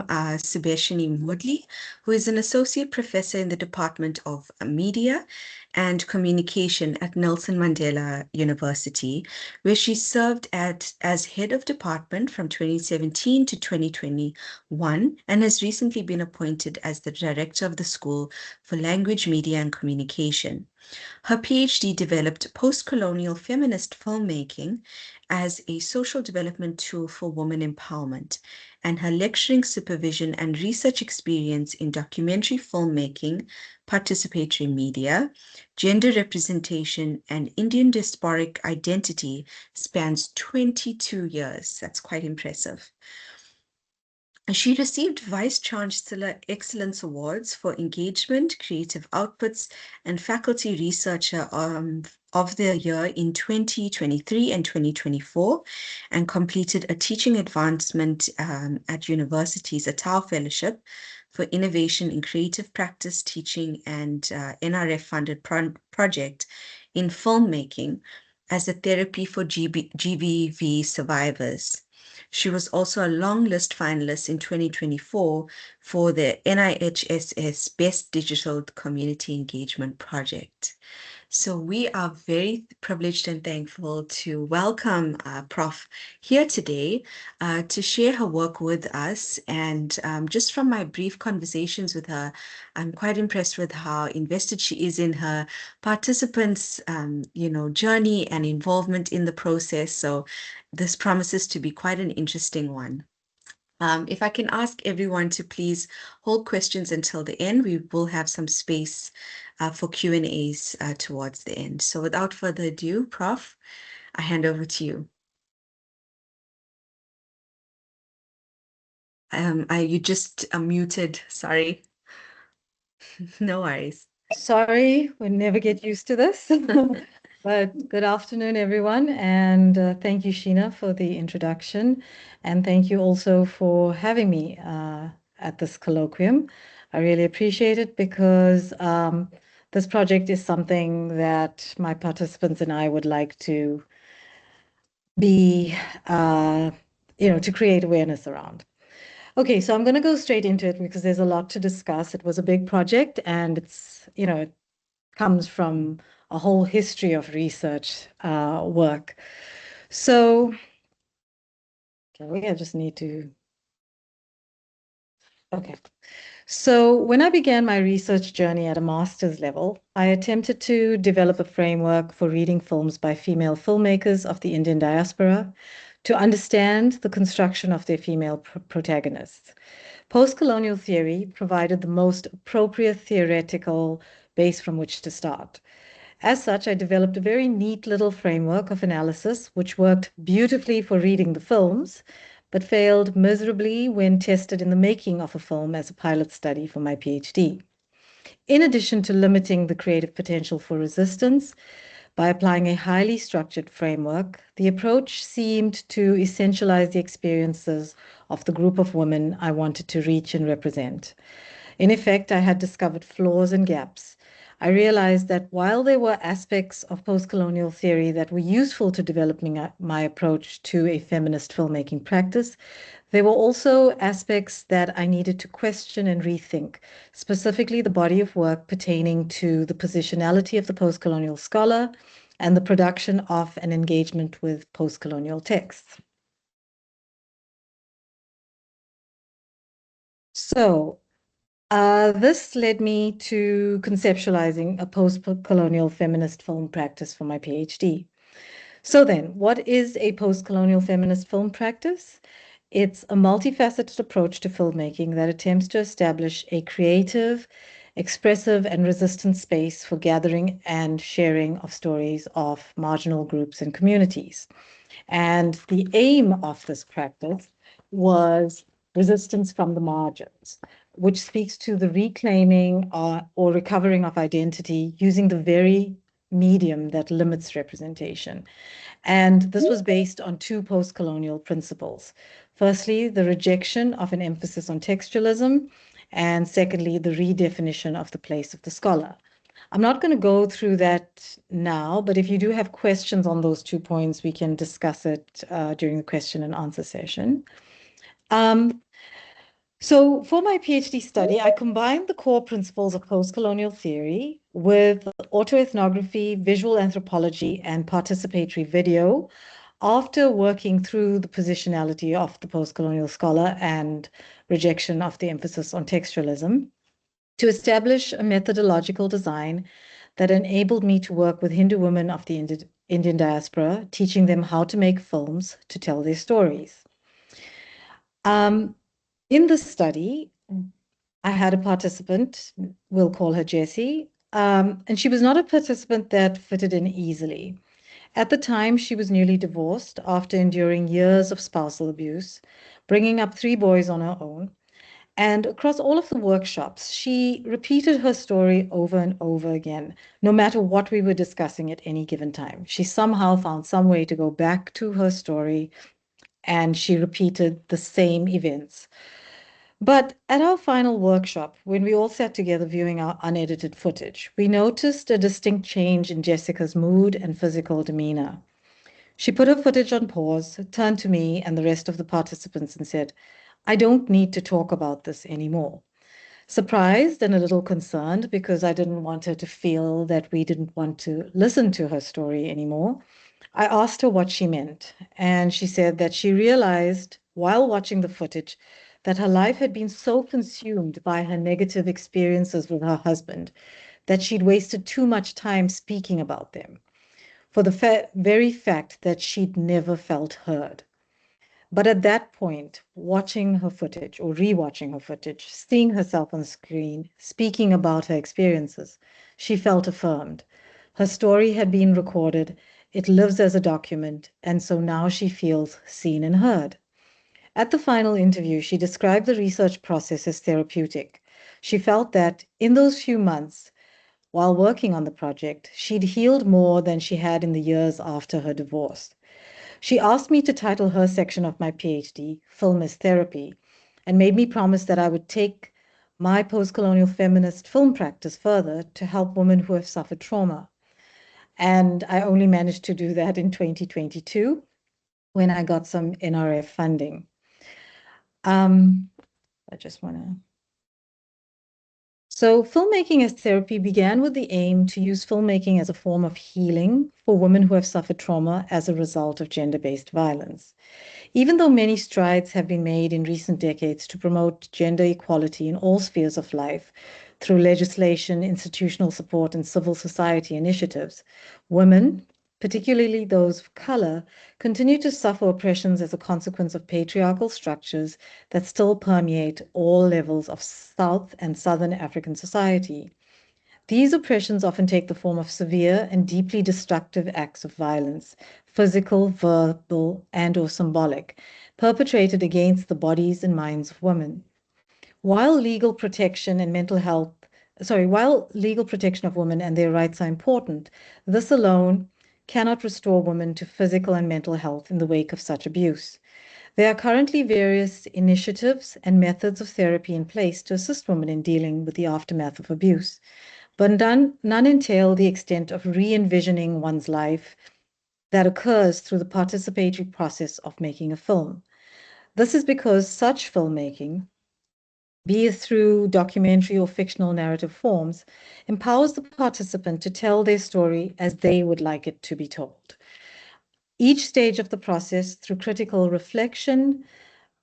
welcome Subeshini Moodley, who is an associate professor in the Department of Media and Communication at Nelson Mandela University, where she served as head of department from 2017 to 2021, and has recently been appointed as the director of the School for Language, Media and Communication. Her PhD developed postcolonial feminist filmmaking as a social development tool for women empowerment, and her lecturing, supervision, and research experience in documentary filmmaking, participatory media, gender representation, and Indian diasporic identity spans 22 years. That's quite impressive. She received Vice-Chancellor Excellence Awards for engagement, creative outputs, and faculty researcher of the year in 2023 and 2024, and completed a teaching advancement at universities, a Tau Fellowship for Innovation in Creative Practice, Teaching, and NRF-funded project in filmmaking as a therapy for GBV survivors. She was also a long list finalist in 2024 for the NIHSS Best Digital Community Engagement Project. So we are very privileged and thankful to welcome Prof here today to share her work with us. And just from my brief conversations with her, I'm quite impressed with how invested she is in her participants' journey and involvement in the process. So this promises to be quite an interesting one. If I can ask everyone to please hold questions until the end, we will have some space for Q&As towards the end. So without further ado, Prof, I hand over to you. You just muted, sorry. No worries. Sorry, we never get used to this. But good afternoon, everyone. And thank you, Sheena, for the introduction. And thank you also for having me at this colloquium. I really appreciate it because this project is something that my participants and I would like to be, to create awareness around. Okay, so I'm going to go straight into it because there's a lot to discuss. It was a big project and it's, it comes from a whole history of research work. So, okay, I just need to, okay. So when I began my research journey at a master's level, I attempted to develop a framework for reading films by female filmmakers of the Indian diaspora to understand the construction of their female protagonists. Postcolonial theory provided the most appropriate theoretical base from which to start. As such, I developed a very neat little framework of analysis, which worked beautifully for reading the films, but failed miserably when tested in the making of a film as a pilot study for my PhD. In addition to limiting the creative potential for resistance, by applying a highly structured framework, the approach seemed to essentialize the experiences of the group of women I wanted to reach and represent. In effect, I had discovered flaws and gaps. I realized that while there were aspects of postcolonial theory that were useful to developing my approach to a feminist filmmaking practice, there were also aspects that I needed to question and rethink, specifically the body of work pertaining to the positionality of the postcolonial scholar and the production of an engagement with postcolonial texts. So, this led me to conceptualizing a post-colonial feminist film practice for my PhD. So then, what is a post-colonial feminist film practice? It's a multifaceted approach to filmmaking that attempts to establish a creative, expressive, and resistant space for gathering and sharing of stories of marginal groups and communities. And the aim of this practice was resistance from the margins, which speaks to the reclaiming or recovering of identity using the very medium that limits representation. And this was based on two post-colonial principles. Firstly, the rejection of an emphasis on textualism, and secondly, the redefinition of the place of the scholar. I'm not going to go through that now, but if you do have questions on those 2 points, we can discuss it during the question and answer session. So for my PhD study, I combined the core principles of postcolonial theory with autoethnography, visual anthropology, and participatory video after working through the positionality of the postcolonial scholar and rejection of the emphasis on textualism to establish a methodological design that enabled me to work with Hindu women of the Indian diaspora, teaching them how to make films to tell their stories. In the study, I had a participant, we'll call her Jessie, and she was not a participant that fitted in easily. At the time, she was newly divorced after enduring years of spousal abuse, bringing up 3 boys on her own. And across all of the workshops, she repeated her story over and over again, no matter what we were discussing at any given time. She somehow found some way to go back to her story, and she repeated the same events. But at our final workshop, when we all sat together viewing our unedited footage, we noticed a distinct change in Jessica's mood and physical demeanor. She put her footage on pause, turned to me and the rest of the participants and said, "I don't need to talk about this anymore." Surprised and a little concerned because I didn't want her to feel that we didn't want to listen to her story anymore, I asked her what she meant, and she said that she realized while watching the footage that her life had been so consumed by her negative experiences with her husband that she'd wasted too much time speaking about them, for the very fact that she'd never felt heard. But at that point, watching her footage or rewatching her footage, seeing herself on screen, speaking about her experiences, she felt affirmed. Her story had been recorded, it lives as a document, and so now she feels seen and heard. At the final interview, she described the research process as therapeutic. She felt that in those few months, while working on the project, she'd healed more than she had in the years after her divorce. She asked me to title her section of my PhD, Film as Therapy, and made me promise that I would take my postcolonial feminist film practice further to help women who have suffered trauma. And I only managed to do that in 2022 when I got some NRF funding. I just want to... So filmmaking as therapy began with the aim to use filmmaking as a form of healing for women who have suffered trauma as a result of gender-based violence. Even though many strides have been made in recent decades to promote gender equality in all spheres of life through legislation, institutional support, and civil society initiatives, women, particularly those of color, continue to suffer oppressions as a consequence of patriarchal structures that still permeate all levels of South and Southern African society. These oppressions often take the form of severe and deeply destructive acts of violence, physical, verbal, and/or symbolic, perpetrated against the bodies and minds of women. While legal protection and while legal protection of women and their rights are important, this alone cannot restore women to physical and mental health in the wake of such abuse. There are currently various initiatives and methods of therapy in place to assist women in dealing with the aftermath of abuse, but none entail the extent of re-envisioning one's life that occurs through the participatory process of making a film. This is because such filmmaking, be it through documentary or fictional narrative forms, empowers the participant to tell their story as they would like it to be told. Each stage of the process, through critical reflection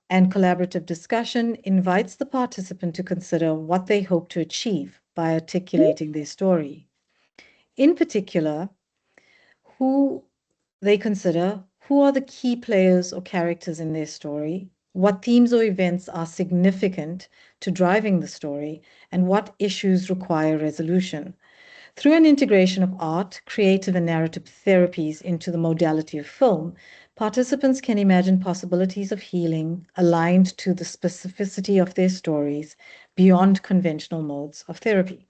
and collaborative discussion, invites the participant to consider what they hope to achieve by articulating their story. In particular, who they consider who are the key players or characters in their story, what themes or events are significant to driving the story, and what issues require resolution. Through an integration of art, creative, and narrative therapies into the modality of film, participants can imagine possibilities of healing aligned to the specificity of their stories beyond conventional modes of therapy.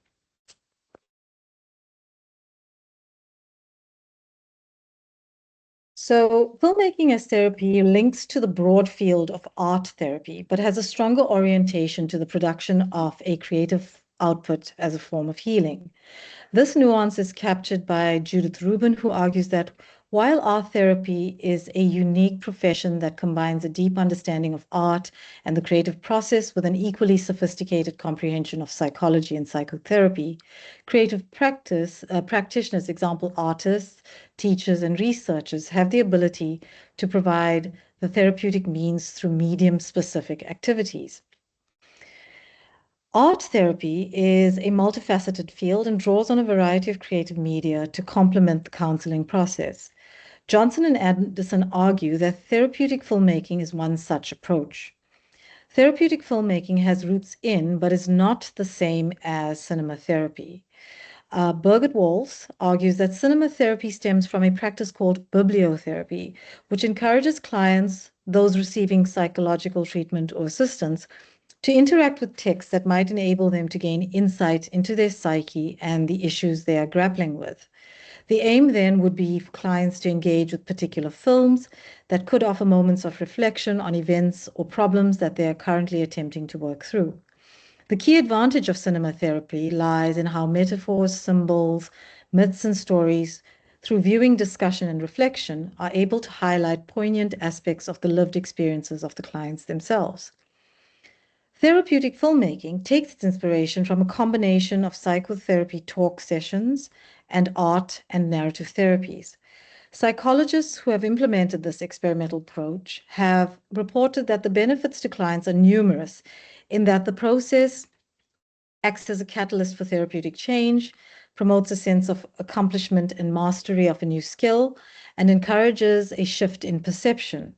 So filmmaking as therapy links to the broad field of art therapy, but has a stronger orientation to the production of a creative output as a form of healing. This nuance is captured by Judith Rubin, who argues that While art therapy is a unique profession that combines a deep understanding of art and the creative process with an equally sophisticated comprehension of psychology and psychotherapy, creative practitioners, example artists, teachers, and researchers, have the ability to provide the therapeutic means through medium-specific activities. Art therapy is a multifaceted field and draws on a variety of creative media to complement the counseling process. Johnson and Anderson argue that therapeutic filmmaking is one such approach. Therapeutic filmmaking has roots in, but is not the same as cinema therapy. Birgit Walls argues that cinema therapy stems from a practice called bibliotherapy, which encourages clients, those receiving psychological treatment or assistance, to interact with texts that might enable them to gain insight into their psyche and the issues they are grappling with. The aim then would be for clients to engage with particular films that could offer moments of reflection on events or problems that they are currently attempting to work through. The key advantage of cinema therapy lies in how metaphors, symbols, myths, and stories, through viewing, discussion, and reflection, are able to highlight poignant aspects of the lived experiences of the clients themselves. Therapeutic filmmaking takes its inspiration from a combination of psychotherapy talk sessions and art and narrative therapies. Psychologists who have implemented this experimental approach have reported that the benefits to clients are numerous, in that the process acts as a catalyst for therapeutic change, promotes a sense of accomplishment and mastery of a new skill, and encourages a shift in perception.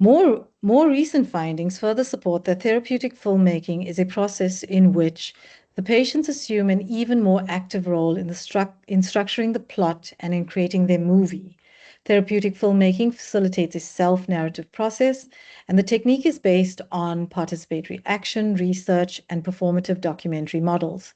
More recent findings further support that therapeutic filmmaking is a process in which the patients assume an even more active role in structuring the plot and in creating their movie. Therapeutic filmmaking facilitates a self-narrative process, and the technique is based on participatory action, research, and performative documentary models.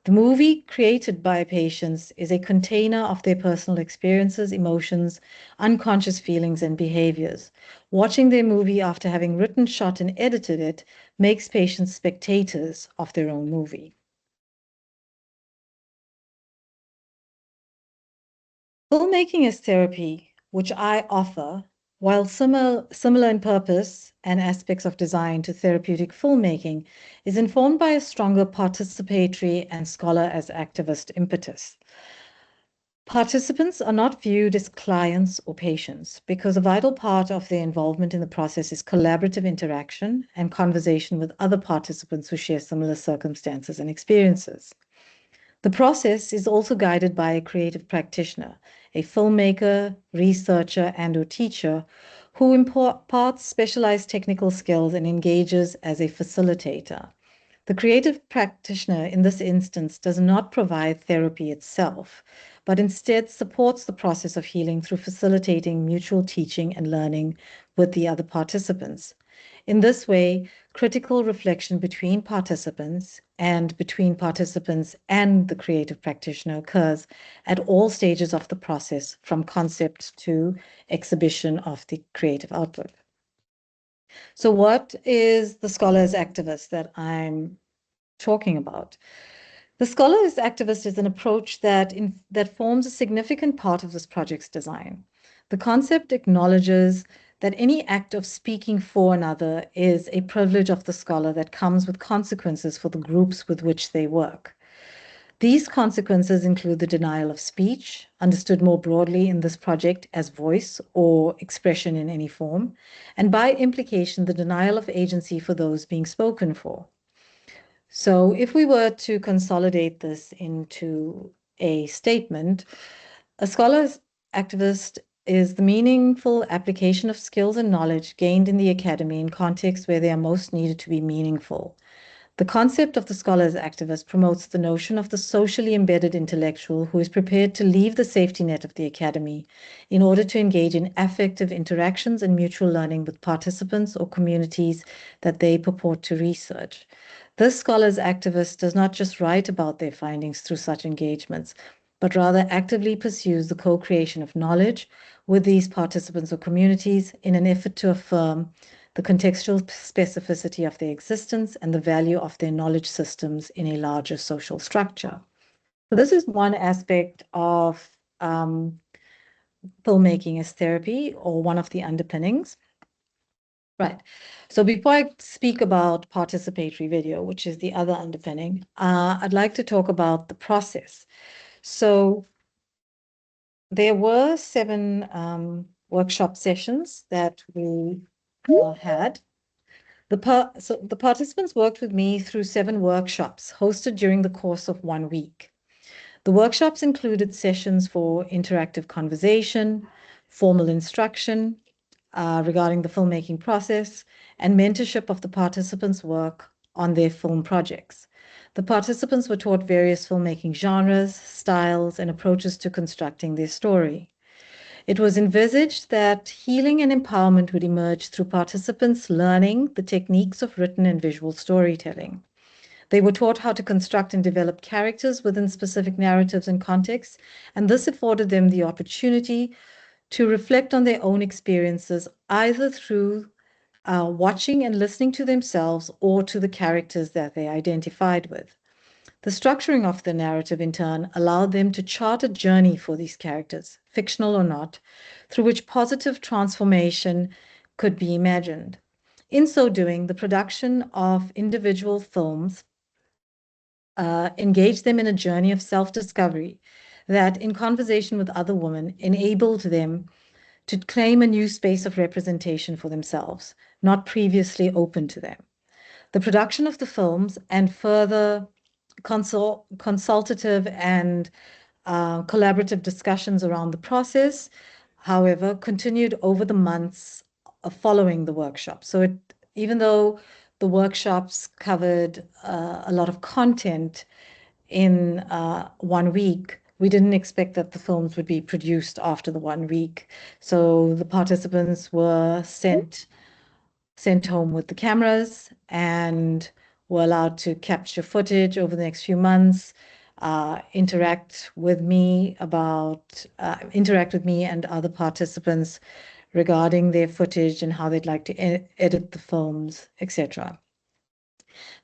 The movie created by patients is a container of their personal experiences, emotions, unconscious feelings, and behaviors. Watching their movie after having written, shot, and edited it makes patients spectators of their own movie. Filmmaking as therapy, which I offer, while similar in purpose and aspects of design to therapeutic filmmaking, is informed by a stronger participatory and scholar as activist impetus. Participants are not viewed as clients or patients because a vital part of their involvement in the process is collaborative interaction and conversation with other participants who share similar circumstances and experiences. The process is also guided by a creative practitioner, a filmmaker, researcher, and/or teacher who imparts specialized technical skills and engages as a facilitator. The creative practitioner in this instance does not provide therapy itself, but instead supports the process of healing through facilitating mutual teaching and learning with the other participants. In this way, critical reflection between participants and the creative practitioner occurs at all stages of the process, from concept to exhibition of the creative output. So what is the scholar as activist that I'm talking about? The scholar as activist is an approach that forms a significant part of this project's design. The concept acknowledges that any act of speaking for another is a privilege of the scholar that comes with consequences for the groups with which they work. These consequences include the denial of speech, understood more broadly in this project as voice or expression in any form, and by implication, the denial of agency for those being spoken for. So if we were to consolidate this into a statement, a scholar's activist is the meaningful application of skills and knowledge gained in the academy in contexts where they are most needed to be meaningful. The concept of the scholar as activist promotes the notion of the socially embedded intellectual who is prepared to leave the safety net of the academy in order to engage in affective interactions and mutual learning with participants or communities that they purport to research. This scholar's activist does not just write about their findings through such engagements, but rather actively pursues the co-creation of knowledge with these participants or communities in an effort to affirm the contextual specificity of their existence and the value of their knowledge systems in a larger social structure. So this is one aspect of filmmaking as therapy, or one of the underpinnings. Right. So before I speak about participatory video, which is the other underpinning, I'd like to talk about the process. So there were 7 workshop sessions that we had. So the participants worked with me through 7 workshops hosted during the course of 1 week. The workshops included sessions for interactive conversation, formal instruction regarding the filmmaking process, and mentorship of the participants' work on their film projects. The participants were taught various filmmaking genres, styles, and approaches to constructing their story. It was envisaged that healing and empowerment would emerge through participants learning the techniques of written and visual storytelling. They were taught how to construct and develop characters within specific narratives and contexts, and this afforded them the opportunity to reflect on their own experiences, either through watching and listening to themselves or to the characters that they identified with. The structuring of the narrative, in turn, allowed them to chart a journey for these characters, fictional or not, through which positive transformation could be imagined. In so doing, the production of individual films engaged them in a journey of self-discovery that, in conversation with other women, enabled them to claim a new space of representation for themselves, not previously open to them. The production of the films and further consultative and collaborative discussions around the process, however, continued over the months following the workshop. So even though the workshops covered a lot of content in 1 week, we didn't expect that the films would be produced after the 1 week. So the participants were sent home with the cameras and were allowed to capture footage over the next few months, interact with me and other participants regarding their footage and how they'd like to edit the films, etc.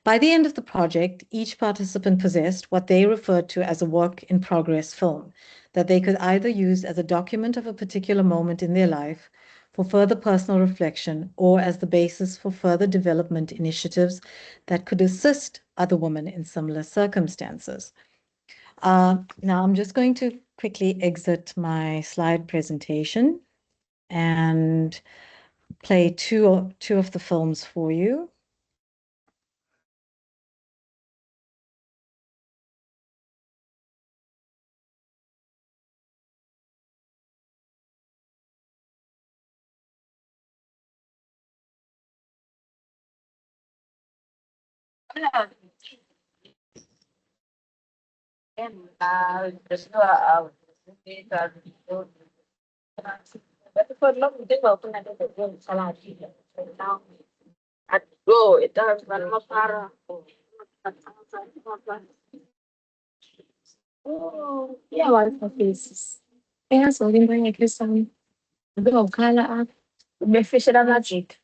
By the end of the project, each participant possessed what they referred to as a work-in-progress film that they could either use as a document of a particular moment in their life for further personal reflection or as the basis for further development initiatives that could assist other women in similar circumstances. Now, I'm just going to quickly exit my slide presentation and play two of the films for you. Yeah, one for faces. Kaya so, din ba yung Christian? Kala beneficial na magic.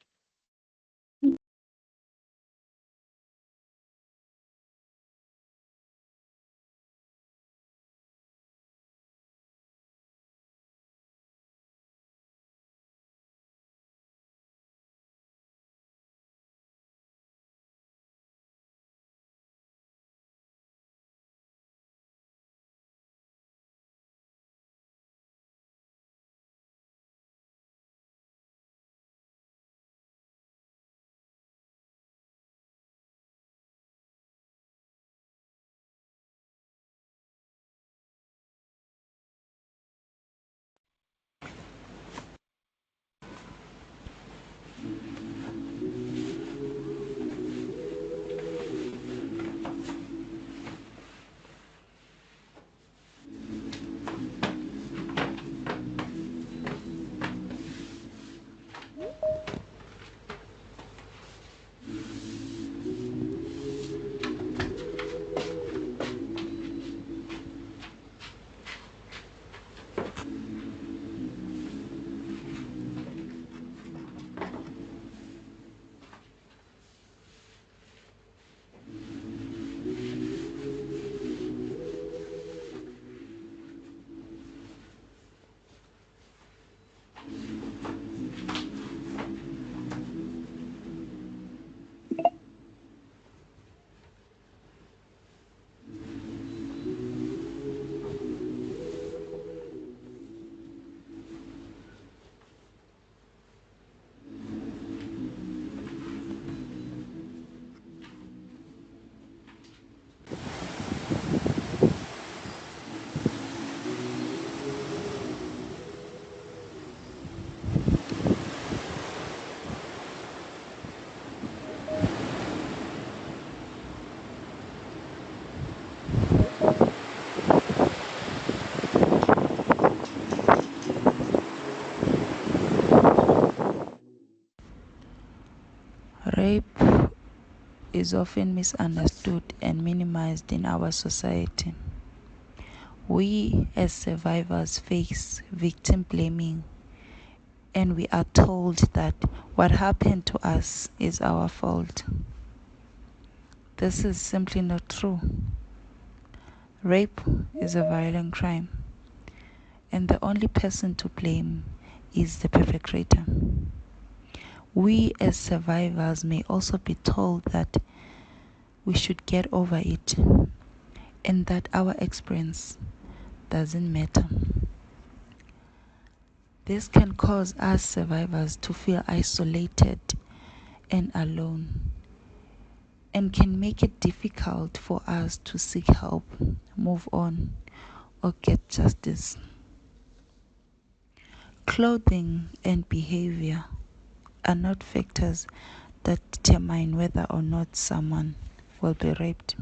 Rape is often misunderstood and minimized in our society. We as survivors face victim blaming, and we are told that what happened to us is our fault. This is simply not true. Rape is a violent crime, and the only person to blame is the perpetrator. We as survivors may also be told that we should get over it and that our experience doesn't matter. This can cause us survivors to feel isolated and alone, and can make it difficult for us to seek help, move on, or get justice. Clothing and behavior are not factors that determine whether or not someone will be raped.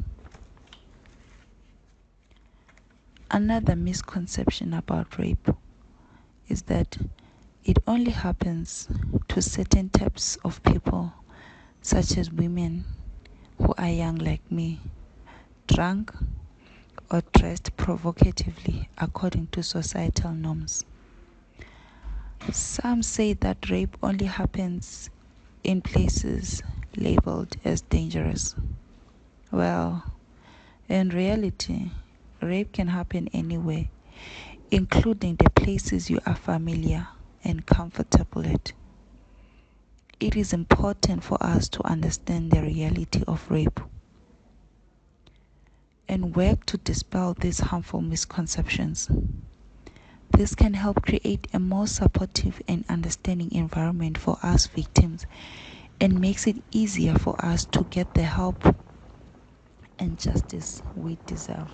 Another misconception about rape is that it only happens to certain types of people, such as women who are young like me, drunk, or dressed provocatively according to societal norms. Some say that rape only happens in places labeled as dangerous. Well, in reality, rape can happen anywhere, including the places you are familiar and comfortable at. It is important for us to understand the reality of rape and work to dispel these harmful misconceptions. This can help create a more supportive and understanding environment for us victims and makes it easier for us to get the help and justice we deserve.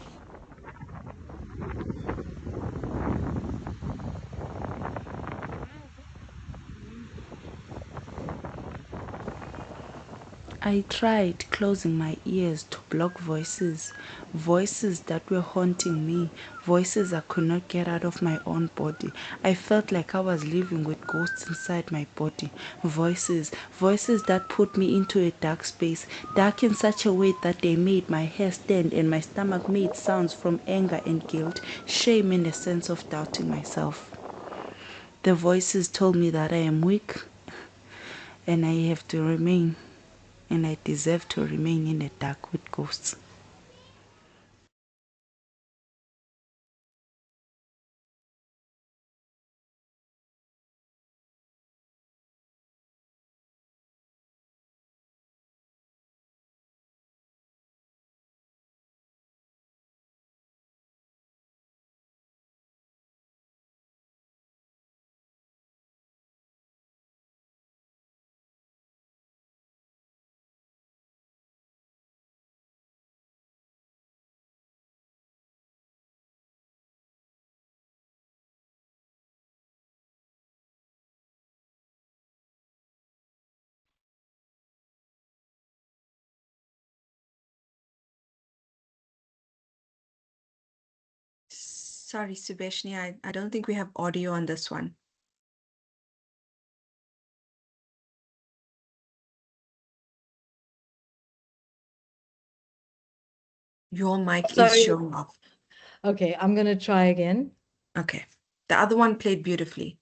I tried closing my ears to block voices that were haunting me, voices I could not get out of my own body. I felt like I was living with ghosts inside my body. Voices that put me into a dark space, dark in such a way that they made my hair stand and my stomach made sounds from anger and guilt, shame and a sense of doubting myself. The voices told me that I am weak and I have to remain, and I deserve to remain in the dark with ghosts. Sorry, Subeshini, I don't think we have audio on this one. Your mic is Sorry. showing off. Okay, I'm going to try again. Okay. The other one played beautifully.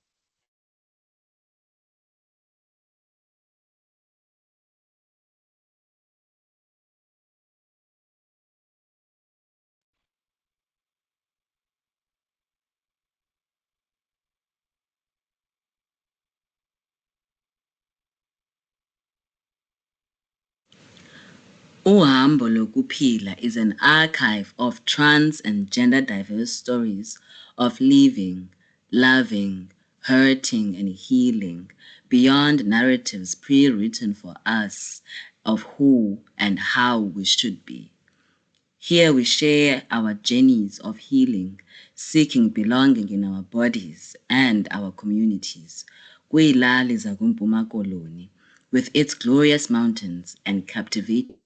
Uhambo Lokuphila is an archive of trans and gender diverse stories of living, loving, hurting, and healing beyond narratives pre-written for us of who and how we should be. Here we share our journeys of healing, seeking belonging in our bodies and our communities. Kwiilali zakuMpuma Koloni, with its glorious mountains and captivating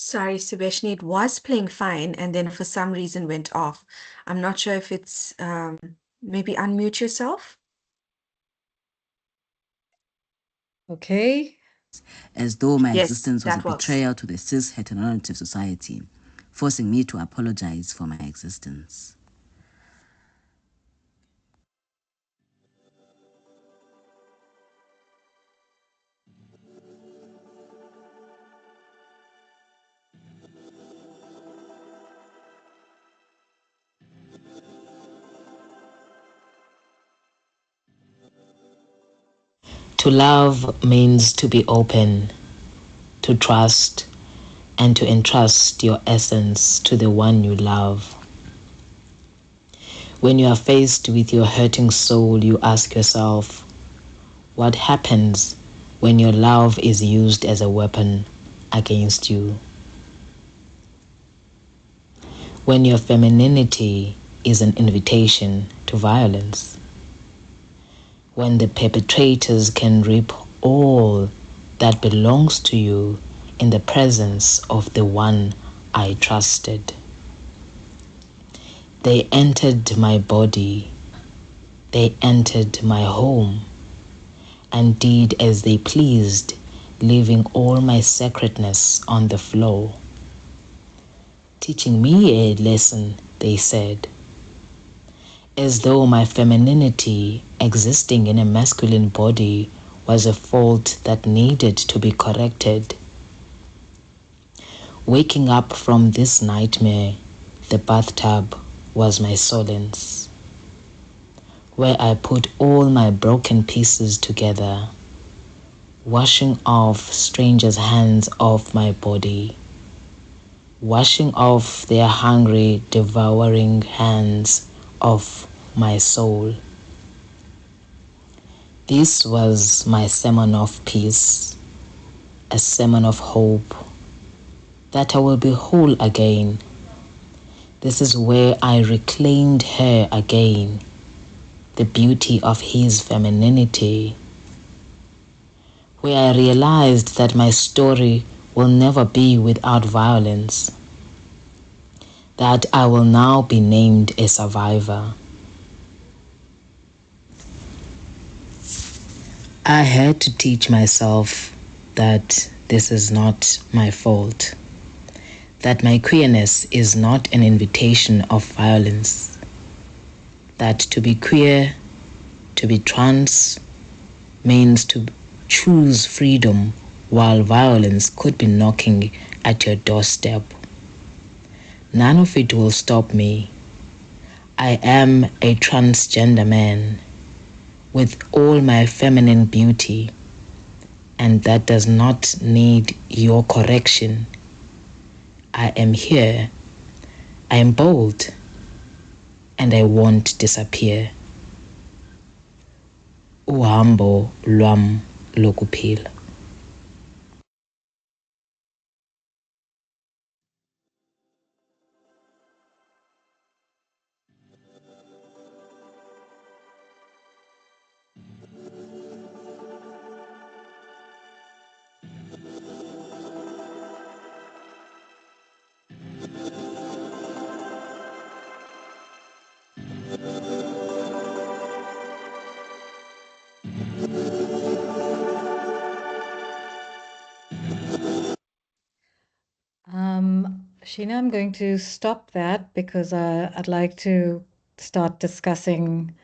Sorry, Subeshini, it was playing fine and then for some reason went off. I'm not sure if it's maybe unmute yourself. Okay. As though my Yes, existence was a that works. betrayal to the cis heteronormative society, forcing me to apologize for my existence. To love means to be open, to trust, and to entrust your essence to the one you love. When you are faced with your hurting soul, you ask yourself, what happens when your love is used as a weapon against you? When your femininity is an invitation to violence? When the perpetrators can reap all that belongs to you in the presence of the one I trusted? They entered my body, they entered my home, and did as they pleased, leaving all my sacredness on the floor. Teaching me a lesson, they said, as though my femininity existing in a masculine body was a fault that needed to be corrected. Waking up from this nightmare, the bathtub was my solace, where I put all my broken pieces together, washing off strangers' hands off my body, washing off their hungry, devouring hands off my soul. This was my sermon of peace, a sermon of hope, that I will be whole again. This is where I reclaimed her again, the beauty of his femininity, where I realized that my story will never be without violence, that I will now be named a survivor. I had to teach myself that this is not my fault, that my queerness is not an invitation of violence, that to be queer, to be trans, means to choose freedom while violence could be knocking at your doorstep. None of it will stop me. I am a transgender man with all my feminine beauty, and that does not need your correction. I am here, I am bold, and I won't disappear. Uhambo lwam lokuphila. Sheena, I'm going to stop that because I'd like to start discussing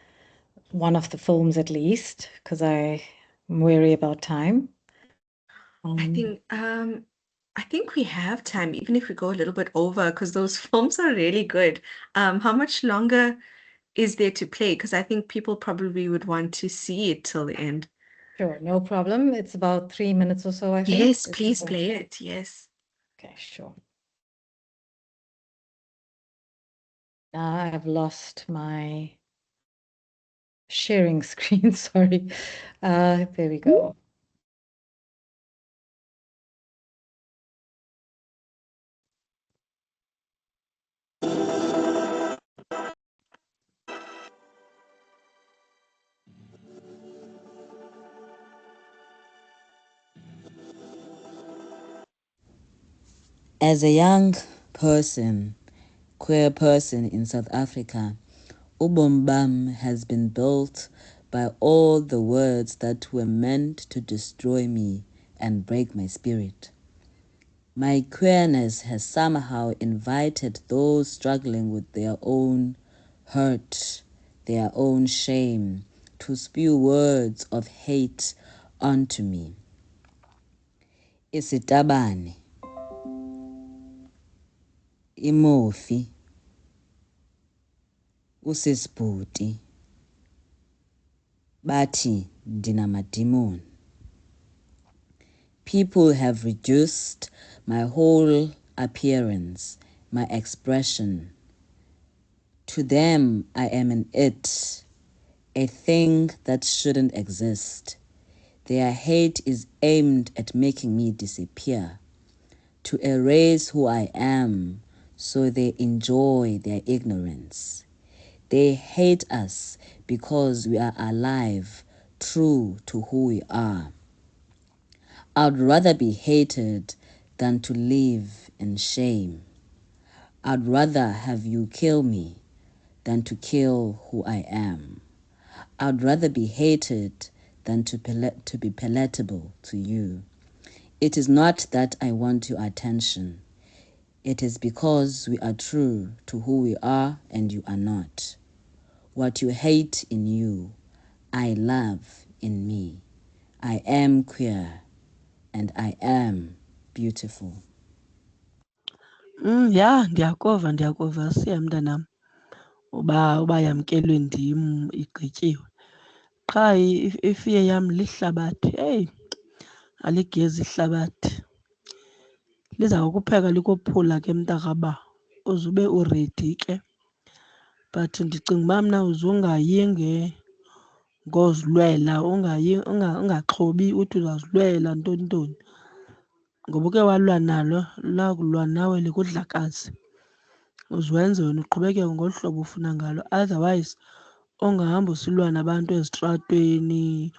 one of the films at least, because I'm wary about time. I think we have time, even if we go a little bit over, because those films are really good. How much longer is there to play? Because I think people probably would want to see it till the end. Sure, no problem. It's about 3 minutes or so, I think. Yes, please play it. Yes. Okay, sure. Now I've lost my sharing screen, sorry. There we go. As a young person, queer person in South Africa, ubomi bam has been built by all the words that were meant to destroy me and break my spirit. My queerness has somehow invited those struggling with their own hurt, their own shame, to spew words of hate onto me. Isitabane, imofi, usisibhuti, bathi ndinamadimoni. People have reduced my whole appearance, my expression. To them, I am an it, a thing that shouldn't exist. Their hate is aimed at making me disappear, to erase who I am, so they enjoy their ignorance. They hate us because we are alive, true to who we are. I'd rather be hated than to live in shame. I'd rather have you kill me than to kill who I am. I'd rather be hated than to be palatable to you. It is not that I want your attention. It is because we are true to who we are and you are not. What you hate in you, I love in me. I am queer and I am beautiful. Yeah, ndiyakuva siya mntanam uba yamkelwe ndim igqityiwe. Qha ifiye yam lihlabathi. Heyi, aligezi ihlabathi. Liza kukupheka likophula ke mntakaba, uzube uredi ke. But ndicinga uba mna uzungayi ngozilwela, ungaxhobi uthi uzazilwela ntoni. Ngoba uke walwa nalo, lakulwa nawe likudlakaze. Uziwenze wena uqhubekeke ngolu hlobo ufuna ngalo. Otherwise, ungahamba usilwa nabantu ezitratweni,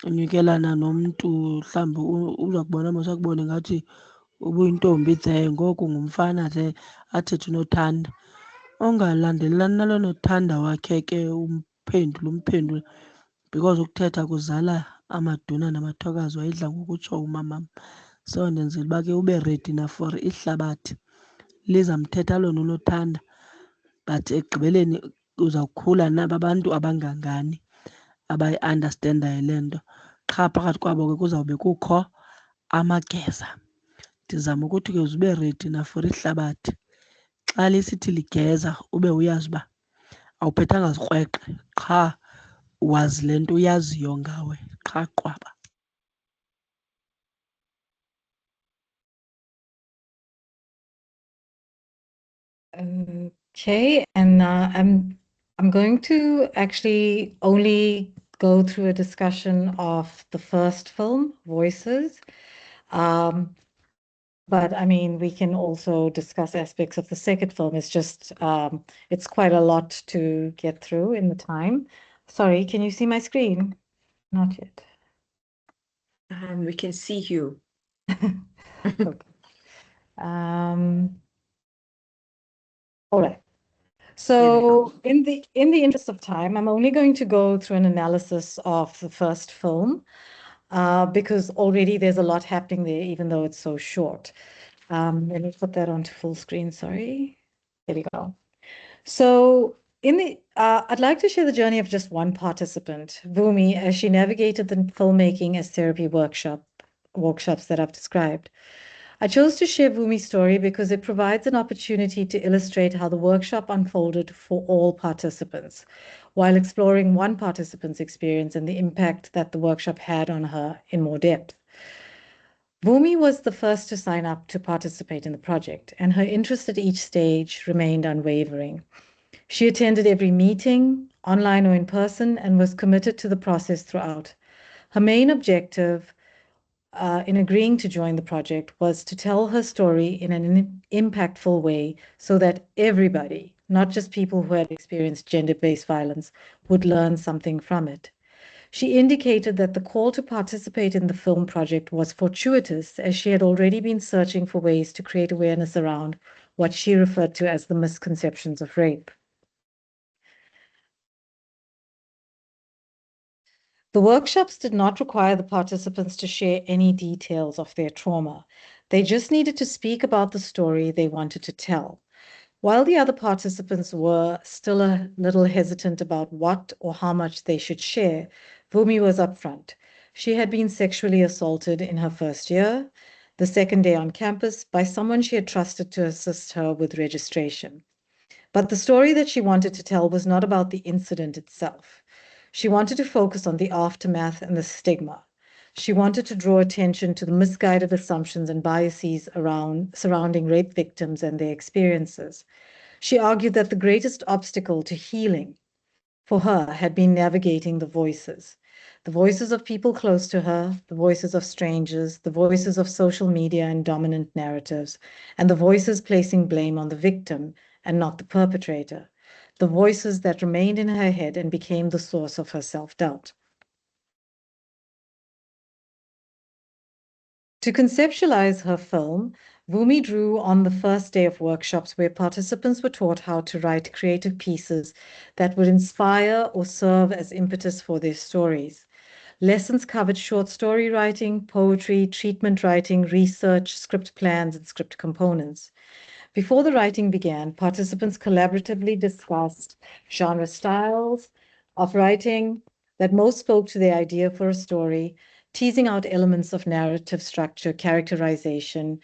unyukelana nomntu, mhlawumbi uza kubona mos akubone ngathi ubuyintombi the ngoku ngumfana the athethe unothanda. Ungalandelelani nalo nothanda wakhe ke umphendule because ukuthetha kuzala amaduna namathokazi wayidla ngokutsho umamam. So ndenzela uba ke ube ready na for ihlabathi. Lizamthetha lona unothanda, but ekugqibeleni uzawukhula naba abantu abangangani abayi-understandayo le nto. Qha phakathi kwabo ke kuzawube kukho amageza. Ndizama ukuthi ke uzube ready na for ihlabathi. Xa lisithi ligeza ube uyazi uba awuphethanga zikrweqe, qha wazi le nto uyaziyo ngawe, qha qwaba. Okay, and I'm going to actually only go through a discussion of the first film, Voices. But I mean, we can also discuss aspects of the second film. It's just, it's quite a lot to get through in the time. Sorry, can you see my screen? Not yet. We can see you. Okay. All right. So in the interest of time, I'm only going to go through an analysis of the first film because already there's a lot happening there, even though it's so short. Let me put that onto full screen, sorry. There we go. So I'd like to share the journey of just one participant, Vumi, as she navigated the filmmaking as therapy workshops that I've described. I chose to share Vumi's story because it provides an opportunity to illustrate how the workshop unfolded for all participants, while exploring one participant's experience and the impact that the workshop had on her in more depth. Vumi was the first to sign up to participate in the project, and her interest at each stage remained unwavering. She attended every meeting, online or in person, and was committed to the process throughout. Her main objective in agreeing to join the project was to tell her story in an impactful way so that everybody, not just people who had experienced gender-based violence, would learn something from it. She indicated that the call to participate in the film project was fortuitous, as she had already been searching for ways to create awareness around what she referred to as the misconceptions of rape. The workshops did not require the participants to share any details of their trauma. They just needed to speak about the story they wanted to tell. While the other participants were still a little hesitant about what or how much they should share, Vumi was upfront. She had been sexually assaulted in her first year, the second day on campus, by someone she had trusted to assist her with registration. But the story that she wanted to tell was not about the incident itself. She wanted to focus on the aftermath and the stigma. She wanted to draw attention to the misguided assumptions and biases surrounding rape victims and their experiences. She argued that the greatest obstacle to healing for her had been navigating the voices of people close to her, the voices of strangers, the voices of social media and dominant narratives, and the voices placing blame on the victim and not the perpetrator, the voices that remained in her head and became the source of her self-doubt. To conceptualize her film, Vumi drew on the first day of workshops where participants were taught how to write creative pieces that would inspire or serve as impetus for their stories. Lessons covered short story writing, poetry, treatment writing, research, script plans, and script components. Before the writing began, participants collaboratively discussed genre styles of writing that most spoke to their idea for a story, teasing out elements of narrative structure, characterization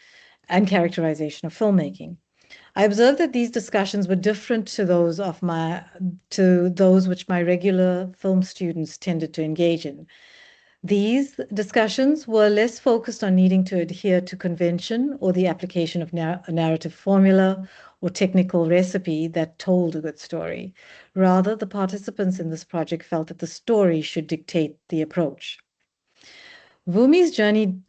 of filmmaking. I observed that these discussions were different to those which my regular film students tended to engage in. These discussions were less focused on needing to adhere to convention or the application of a narrative formula or technical recipe that told a good story. Rather, the participants in this project felt that the story should dictate the approach. Vumi's journey,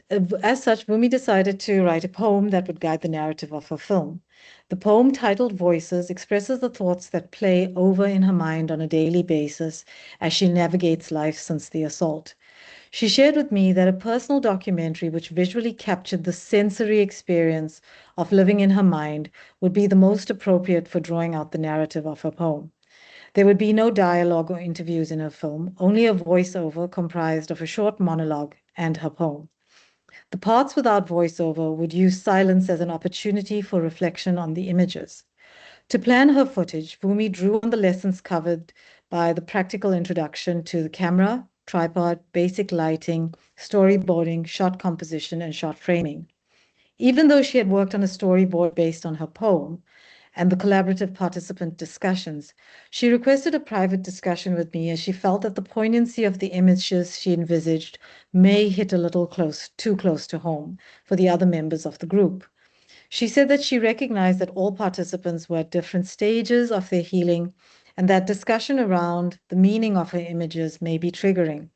as such, Vumi decided to write a poem that would guide the narrative of her film. The poem, titled Voices, expresses the thoughts that play over in her mind on a daily basis as she navigates life since the assault. She shared with me that a personal documentary which visually captured the sensory experience of living in her mind would be the most appropriate for drawing out the narrative of her poem. There would be no dialogue or interviews in her film, only a voiceover comprised of a short monologue and her poem. The parts without voiceover would use silence as an opportunity for reflection on the images. To plan her footage, Vumi drew on the lessons covered by the practical introduction to the camera, tripod, basic lighting, storyboarding, shot composition, and shot framing. Even though she had worked on a storyboard based on her poem and the collaborative participant discussions, she requested a private discussion with me as she felt that the poignancy of the images she envisaged may hit a little too close to home for the other members of the group. She said that she recognized that all participants were at different stages of their healing and that discussion around the meaning of her images may be triggering.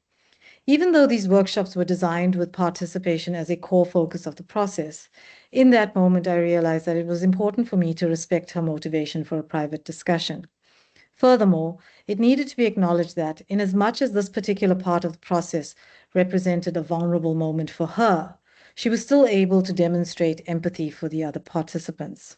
Even though these workshops were designed with participation as a core focus of the process, in that moment I realized that it was important for me to respect her motivation for a private discussion. Furthermore, it needed to be acknowledged that, inasmuch as this particular part of the process represented a vulnerable moment for her, she was still able to demonstrate empathy for the other participants.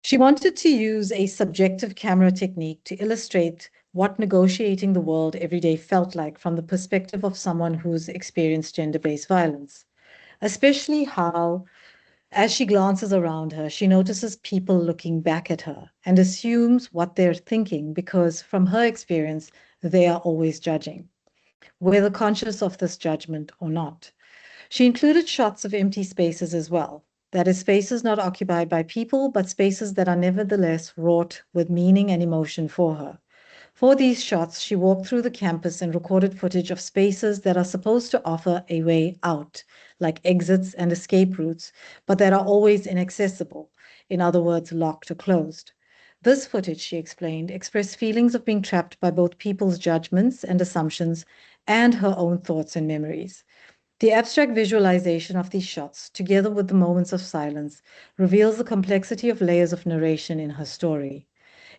She wanted to use a subjective camera technique to illustrate what negotiating the world every day felt like from the perspective of someone who's experienced gender-based violence, especially how, as she glances around her, she notices people looking back at her and assumes what they're thinking because, from her experience, they are always judging, whether conscious of this judgment or not. She included shots of empty spaces as well. That is, spaces not occupied by people, but spaces that are nevertheless wrought with meaning and emotion for her. For these shots, she walked through the campus and recorded footage of spaces that are supposed to offer a way out, like exits and escape routes, but that are always inaccessible, in other words, locked or closed. This footage, she explained, expressed feelings of being trapped by both people's judgments and assumptions and her own thoughts and memories. The abstract visualization of these shots, together with the moments of silence, reveals the complexity of layers of narration in her story.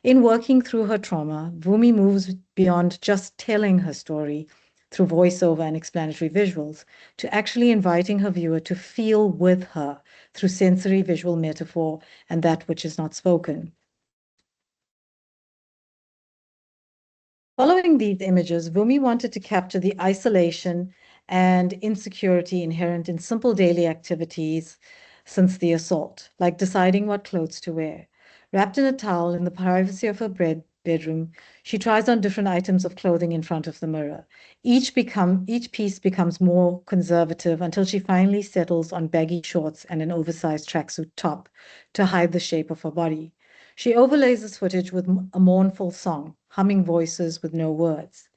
In working through her trauma, Vumi moves beyond just telling her story through voiceover and explanatory visuals to actually inviting her viewer to feel with her through sensory visual metaphor and that which is not spoken. Following these images, Vumi wanted to capture the isolation and insecurity inherent in simple daily activities since the assault, like deciding what clothes to wear. Wrapped in a towel in the privacy of her bedroom, she tries on different items of clothing in front of the mirror. Each piece becomes more conservative until she finally settles on baggy shorts and an oversized tracksuit top to hide the shape of her body. She overlays this footage with a mournful song, humming voices with no words.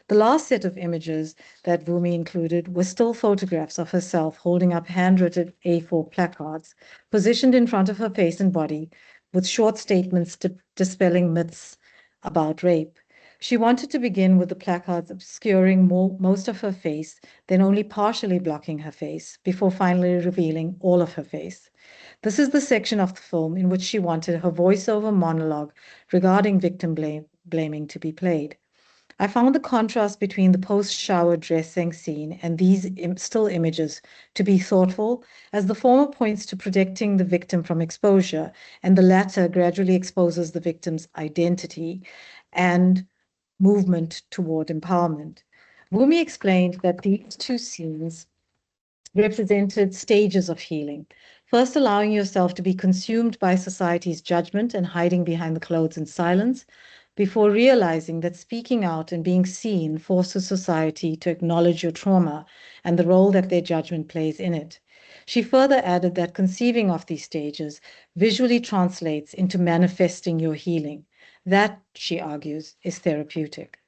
The last set of images that Vumi included were still photographs of herself holding up handwritten A4 placards, positioned in front of her face and body, with short statements dispelling myths about rape. She wanted to begin with the placards obscuring most of her face, then only partially blocking her face, before finally revealing all of her face. This is the section of the film in which she wanted her voiceover monologue regarding victim blaming to be played. I found the contrast between the post-shower dressing scene and these still images to be thoughtful, as the former points to protecting the victim from exposure, and the latter gradually exposes the victim's identity and movement toward empowerment. Vumi explained that these two scenes represented stages of healing. First, allowing yourself to be consumed by society's judgment and hiding behind the clothes in silence, before realizing that speaking out and being seen forces society to acknowledge your trauma and the role that their judgment plays in it. She further added that conceiving of these stages visually translates into manifesting your healing. That, she argues, is therapeutic.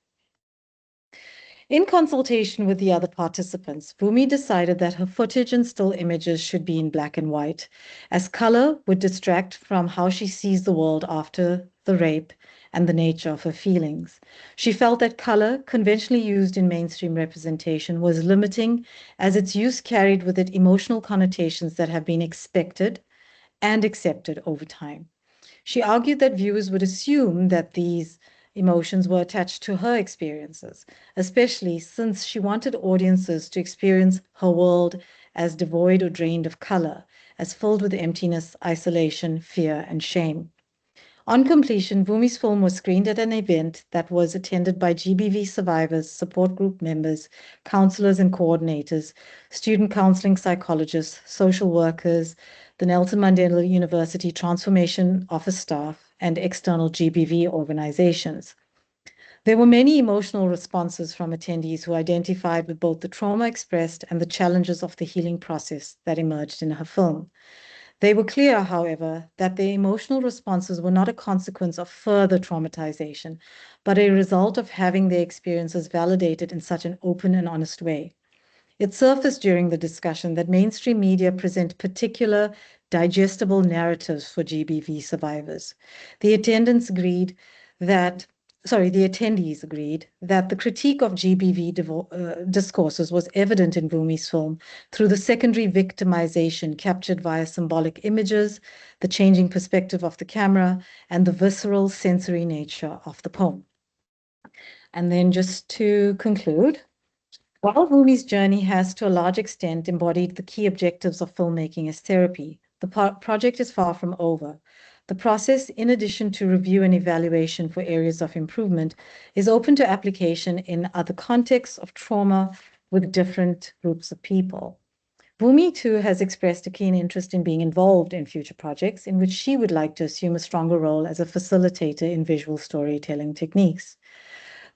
In consultation with the other participants, Vumi decided that her footage and still images should be in black and white, as color would distract from how she sees the world after the rape and the nature of her feelings. She felt that color, conventionally used in mainstream representation, was limiting, as its use carried with it emotional connotations that have been expected and accepted over time. She argued that viewers would assume that these emotions were attached to her experiences, especially since she wanted audiences to experience her world as devoid or drained of color, as filled with emptiness, isolation, fear, and shame. On completion, Vumi's film was screened at an event that was attended by GBV survivors, support group members, counselors and coordinators, student counseling psychologists, social workers, the Nelson Mandela University Transformation Office staff, and external GBV organizations. There were many emotional responses from attendees who identified with both the trauma expressed and the challenges of the healing process that emerged in her film. They were clear, however, that their emotional responses were not a consequence of further traumatization, but a result of having their experiences validated in such an open and honest way. It surfaced during the discussion that mainstream media present particular digestible narratives for GBV survivors. The attendees agreed that the critique of GBV discourses was evident in Vumi's film through the secondary victimization captured via symbolic images, the changing perspective of the camera, and the visceral sensory nature of the poem. And then just to conclude, while Vumi's journey has to a large extent embodied the key objectives of filmmaking as therapy, the project is far from over. The process, in addition to review and evaluation for areas of improvement, is open to application in other contexts of trauma with different groups of people. Vumi, too, has expressed a keen interest in being involved in future projects in which she would like to assume a stronger role as a facilitator in visual storytelling techniques.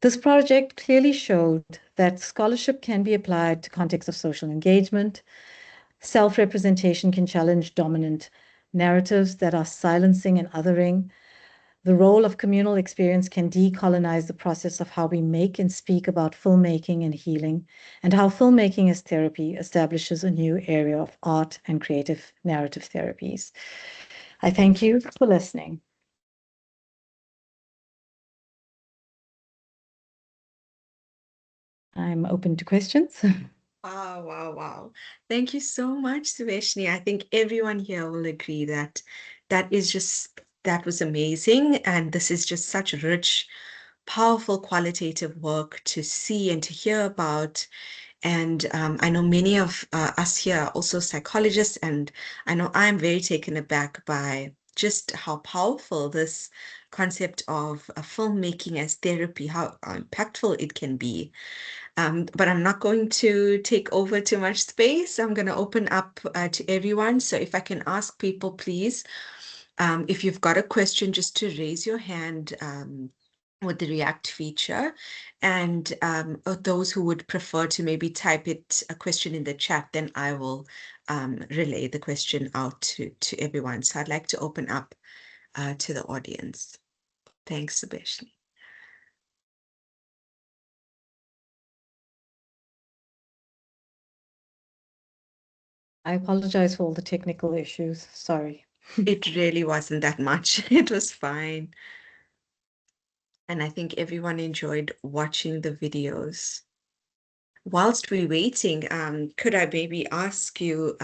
This project clearly showed that scholarship can be applied to contexts of social engagement. Self-representation can challenge dominant narratives that are silencing and othering. The role of communal experience can decolonize the process of how we make and speak about filmmaking and healing, and how filmmaking as therapy establishes a new area of art and creative narrative therapies. I thank you for listening. I'm open to questions. Wow, wow, wow. Thank you so much, Subeshini. I think everyone here will agree that that is just that was amazing. And this is just such rich, powerful, qualitative work to see and to hear about. And I know many of us here are also psychologists, and I know I'm very taken aback by just how powerful this concept of filmmaking as therapy, how impactful it can be. But I'm not going to take over too much space. I'm going to open up to everyone. So if I can ask people, please, if you've got a question, just to raise your hand with the React feature. And those who would prefer to maybe type a question in the chat, then I will relay the question out to everyone. So I'd like to open up to the audience. Thanks, Subeshini. I apologize for all the technical issues. Sorry. It really wasn't that much. It was fine. And I think everyone enjoyed watching the videos. Whilst we're waiting, could I maybe ask you,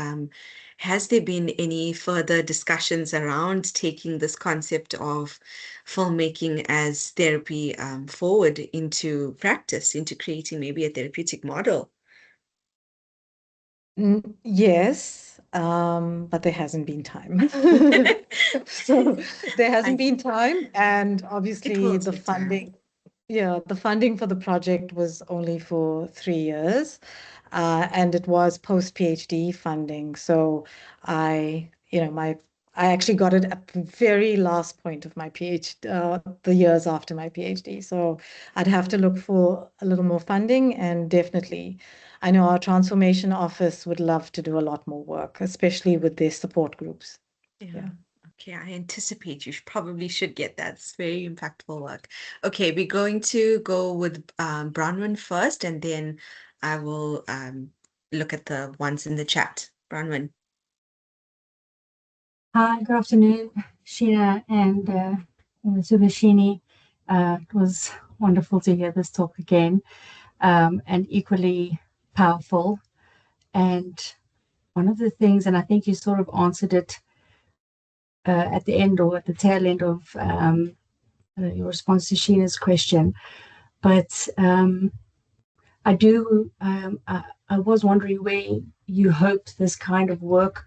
has there been any further discussions around taking this concept of filmmaking as therapy forward into practice, into creating maybe a therapeutic model? Yes, but there hasn't been time. So there hasn't been time, and obviously the funding, the funding for the project was only for 3 years, and it was post-PhD funding. So I actually got it at the very last point of my PhD, the years after my PhD. So I'd have to look for a little more funding, and definitely, I know our transformation office would love to do a lot more work, especially with their support groups. Yeah. Okay, I anticipate you probably should get that. It's very impactful work. Okay, we're going to go with Bronwyn first, and then I will look at the ones in the chat. Bronwyn. Hi, good afternoon, Sheena and Subeshini. It was wonderful to hear this talk again, and equally powerful. And one of the things, and I think you sort of answered it at the end or at the tail end of your response to Sheena's question, but I was wondering where you hoped this kind of work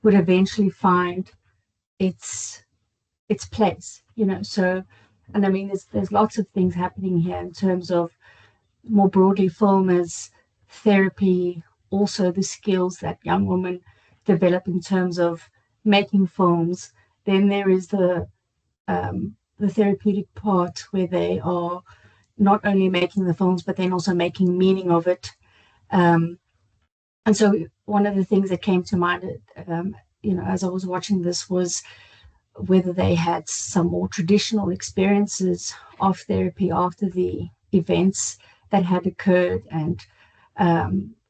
would eventually find its place, so, and I mean, there's lots of things happening here in terms of more broadly film as therapy, also the skills that young women develop in terms of making films. Then there is the therapeutic part where they are not only making the films, but then also making meaning of it. And so one of the things that came to mind, as I was watching this, was whether they had some more traditional experiences of therapy after the events that had occurred, and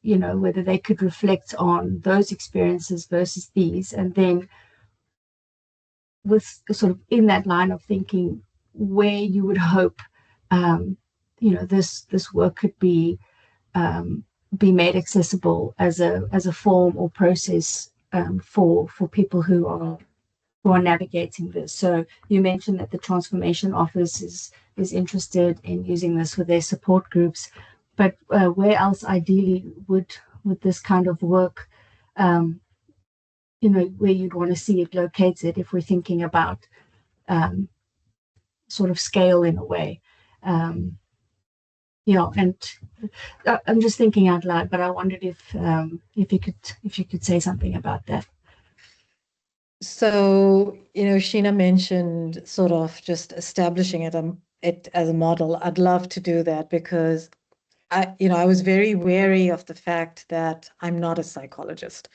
whether they could reflect on those experiences versus these, and then with sort of in that line of thinking where you would hope this work could be made accessible as a form or process for people who are navigating this. So you mentioned that the Transformation Office is interested in using this with their support groups, but where else ideally would this kind of work, where you'd want to see it located if we're thinking about sort of scale in a way. And I'm just thinking out loud, but I wondered if you could say something about that. So, Sheena mentioned sort of just establishing it as a model. I'd love to do that because I was very wary of the fact that I'm not a psychologist.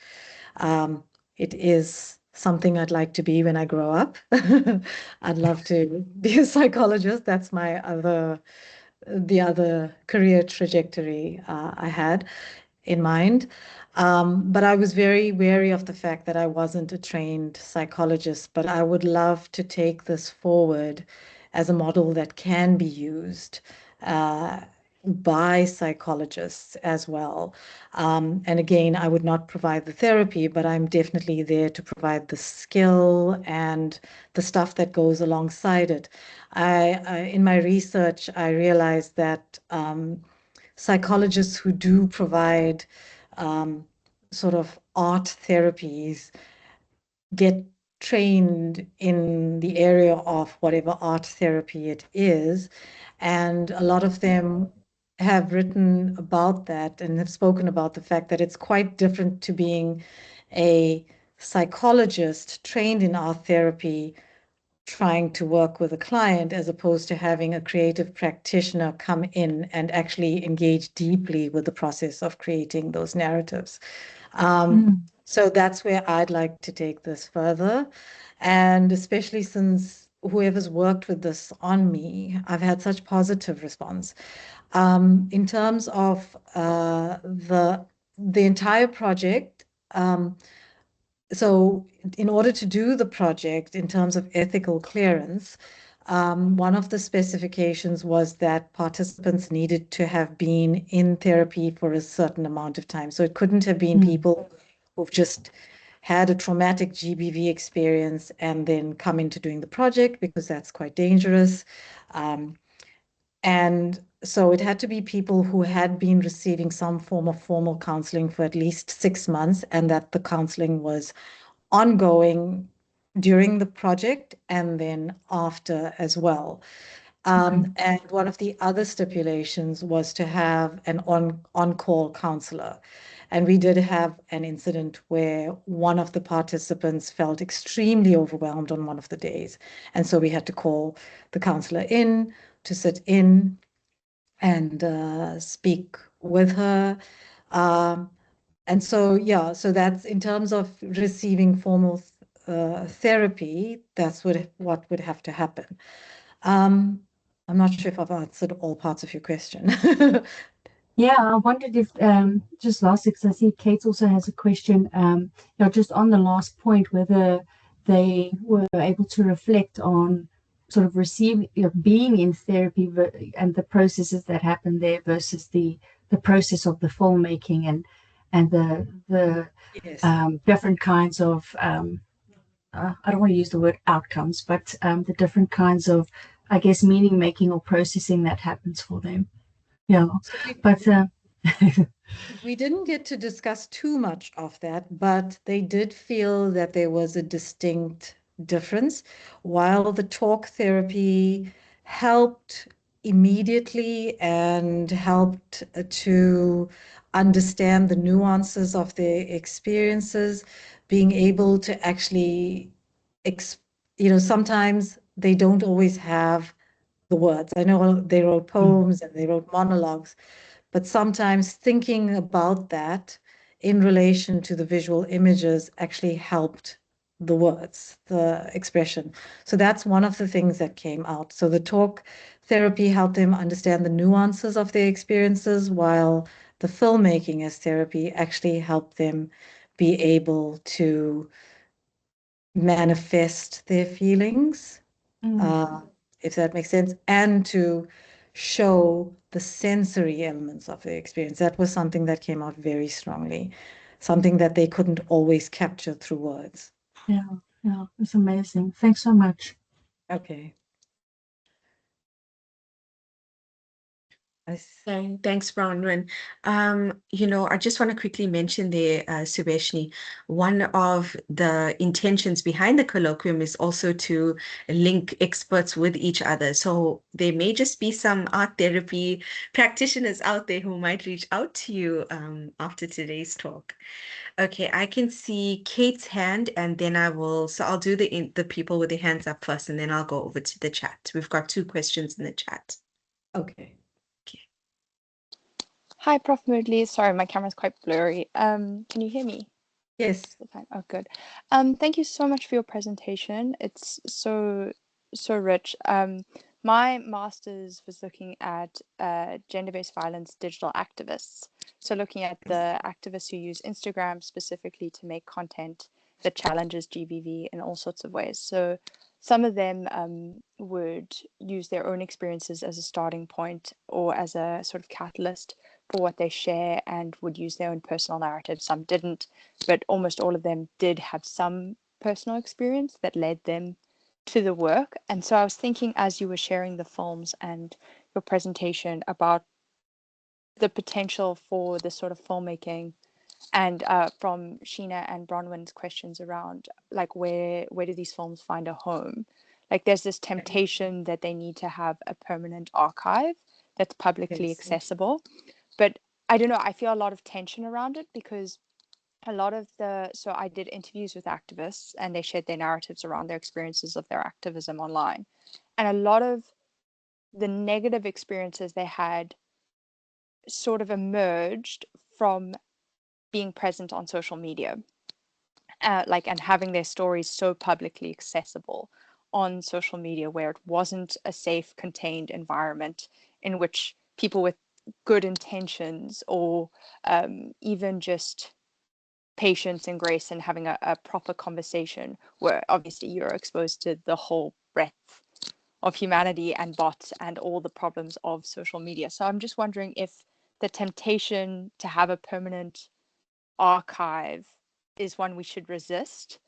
It is something I'd like to be when I grow up. I'd love to be a psychologist. That's the other career trajectory I had in mind. But I was very wary of the fact that I wasn't a trained psychologist, but I would love to take this forward as a model that can be used by psychologists as well. And again, I would not provide the therapy, but I'm definitely there to provide the skill and the stuff that goes alongside it. In my research, I realized that psychologists who do provide sort of art therapies get trained in the area of whatever art therapy it is. And a lot of them have written about that and have spoken about the fact that it's quite different to being a psychologist trained in art therapy trying to work with a client as opposed to having a creative practitioner come in and actually engage deeply with the process of creating those narratives. So that's where I'd like to take this further. And especially since whoever's worked with this on me, I've had such positive response. In terms of the entire project, so in order to do the project in terms of ethical clearance, one of the specifications was that participants needed to have been in therapy for a certain amount of time. So it couldn't have been people who've just had a traumatic GBV experience and then come into doing the project, because that's quite dangerous. And so it had to be people who had been receiving some form of formal counseling for at least 6 months, and that the counseling was ongoing during the project and then after as well. And one of the other stipulations was to have an on-call counselor. And we did have an incident where one of the participants felt extremely overwhelmed on one of the days. And so we had to call the counselor in to sit in and speak with her. And so, yeah, so that's in terms of receiving formal therapy, that's what would have to happen. I'm not sure if I've answered all parts of your question. Yeah, I wondered if, just lastly, because I see Kate also has a question, just on the last point, whether they were able to reflect on sort of receiving, being in therapy and the processes that happen there versus the process of the filmmaking and the Yes. different kinds of, I don't want to use the word outcomes, but the different kinds of, I guess, meaning making or processing that happens for them. Yeah, but we didn't get to discuss too much of that, but they did feel that there was a distinct difference. While the talk therapy helped immediately and helped to understand the nuances of their experiences, being able to actually, sometimes they don't always have the words. I know they wrote poems and they wrote monologues, but sometimes thinking about that in relation to the visual images actually helped the words, the expression. So that's one of the things that came out. So the talk therapy helped them understand the nuances of their experiences, while the filmmaking as therapy actually helped them be able to manifest their feelings, if that makes sense, and to show the sensory elements of their experience. That was something that came out very strongly, something that they couldn't always capture through words. Yeah, it's amazing. Thanks so much. Okay. Thanks, Bronwyn. I just want to quickly mention there, Subeshini, one of the intentions behind the colloquium is also to link experts with each other. So there may just be some art therapy practitioners out there who might reach out to you after today's talk. Okay, I can see Kate's hand, and then I'll do the people with their hands up first, and then I'll go over to the chat. We've got 2 questions in the chat. Okay. Hi, Prof. Moodley. Sorry, my camera's quite blurry. Can you hear me? Yes. Oh, good. Thank you so much for your presentation. It's so rich. My master's was looking at gender-based violence digital activists. So looking at the activists who use Instagram specifically to make content that challenges GBV in all sorts of ways. So some of them would use their own experiences as a starting point or as a sort of catalyst for what they share, and would use their own personal narrative. Some didn't, but almost all of them did have some personal experience that led them to the work. And so I was thinking, as you were sharing the films and your presentation, about the potential for this sort of filmmaking, and from Sheena and Bronwyn's questions around, like, where do these films find a home? Like, there's this temptation that they need to have a permanent archive that's publicly accessible. But I don't know, I feel a lot of tension around it, because a lot of so I did interviews with activists, and they shared their narratives around their experiences of their activism online. And a lot of the negative experiences they had sort of emerged from being present on social media, and having their stories so publicly accessible on social media, where it wasn't a safe, contained environment in which people with good intentions, or even just patience and grace and having a proper conversation, where obviously you're exposed to the whole breadth of humanity and bots and all the problems of social media. So I'm just wondering if the temptation to have a permanent archive is one we should resist,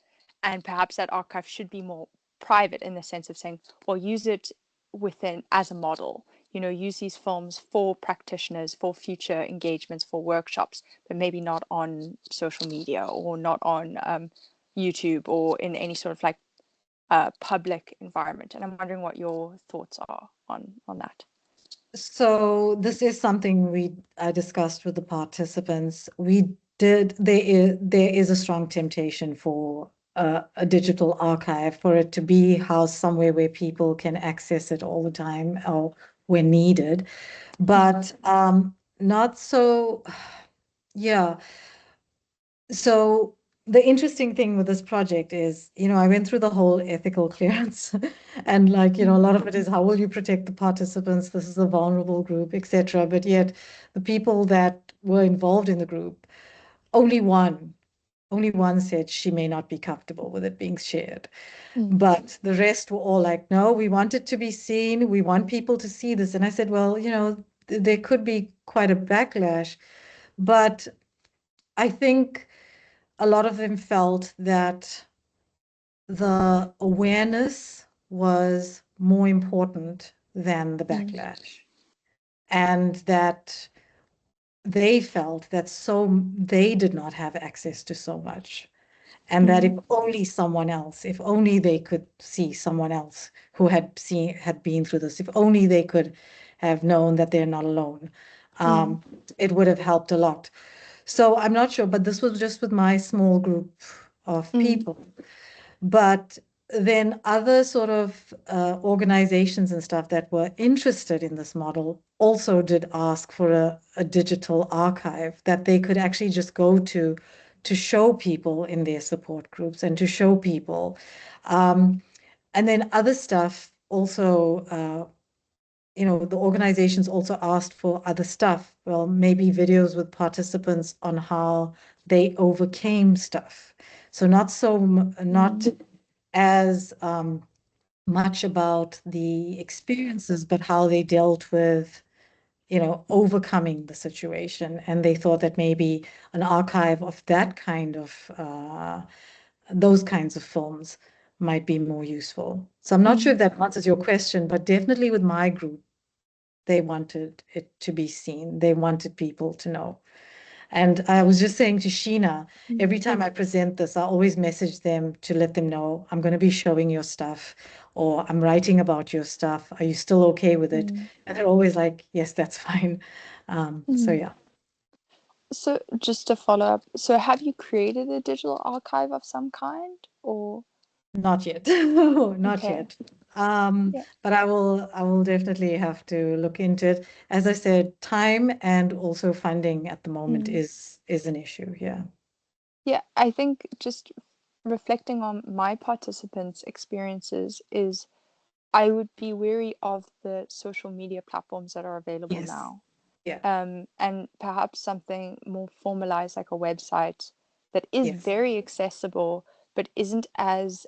and perhaps that archive should be more private, in the sense of saying, well, use it within as a model, use these films for practitioners, for future engagements, for workshops, but maybe not on social media, or not on YouTube, or in any sort of like public environment. And I'm wondering what your thoughts are on that. So this is something I discussed with the participants. There is a strong temptation for a digital archive, for it to be housed somewhere where people can access it all the time or when needed, but not so, yeah. So the interesting thing with this project is, I went through the whole ethical clearance and a lot of it is, how will you protect the participants? This is a vulnerable group, etc. But yet the people that were involved in the group, only one said she may not be comfortable with it being shared. But the rest were all like, no, we want it to be seen. We want people to see this. And I said, well, there could be quite a backlash, but I think a lot of them felt that the awareness was more important than the backlash, and that they felt that they did not have access to so much, and that if only they could see someone else who had been through this, if only they could have known that they're not alone, it would have helped a lot. So I'm not sure, but this was just with my small group of people. But then other sort of organizations and stuff that were interested in this model also did ask for a digital archive that they could actually just go to show people in their support groups and to show people. And then other stuff also, the organizations also asked for other stuff. Well, maybe videos with participants on how they overcame stuff. So not as much about the experiences, but how they dealt with, overcoming the situation. And they thought that maybe an archive of that kind of, those kinds of films might be more useful. So I'm not sure if that answers your question, but definitely with my group, they wanted it to be seen. They wanted people to know. And I was just saying to Sheena, every time I present this, I always message them to let them know, I'm going to be showing your stuff, or I'm writing about your stuff. Are you still okay with it? And they're always like, yes, that's fine. So yeah. So just to follow up, so have you created a digital archive of some kind, or? Not yet. Not Okay. yet. But I will definitely have to look into it. As I said, time and also funding at the moment is an issue. Yeah. Yeah, I think just reflecting on my participants' experiences is, I would be wary of the social media platforms that are available Yes. now. Yeah. And perhaps something more formalized, like a website that is Yes. very accessible, but isn't as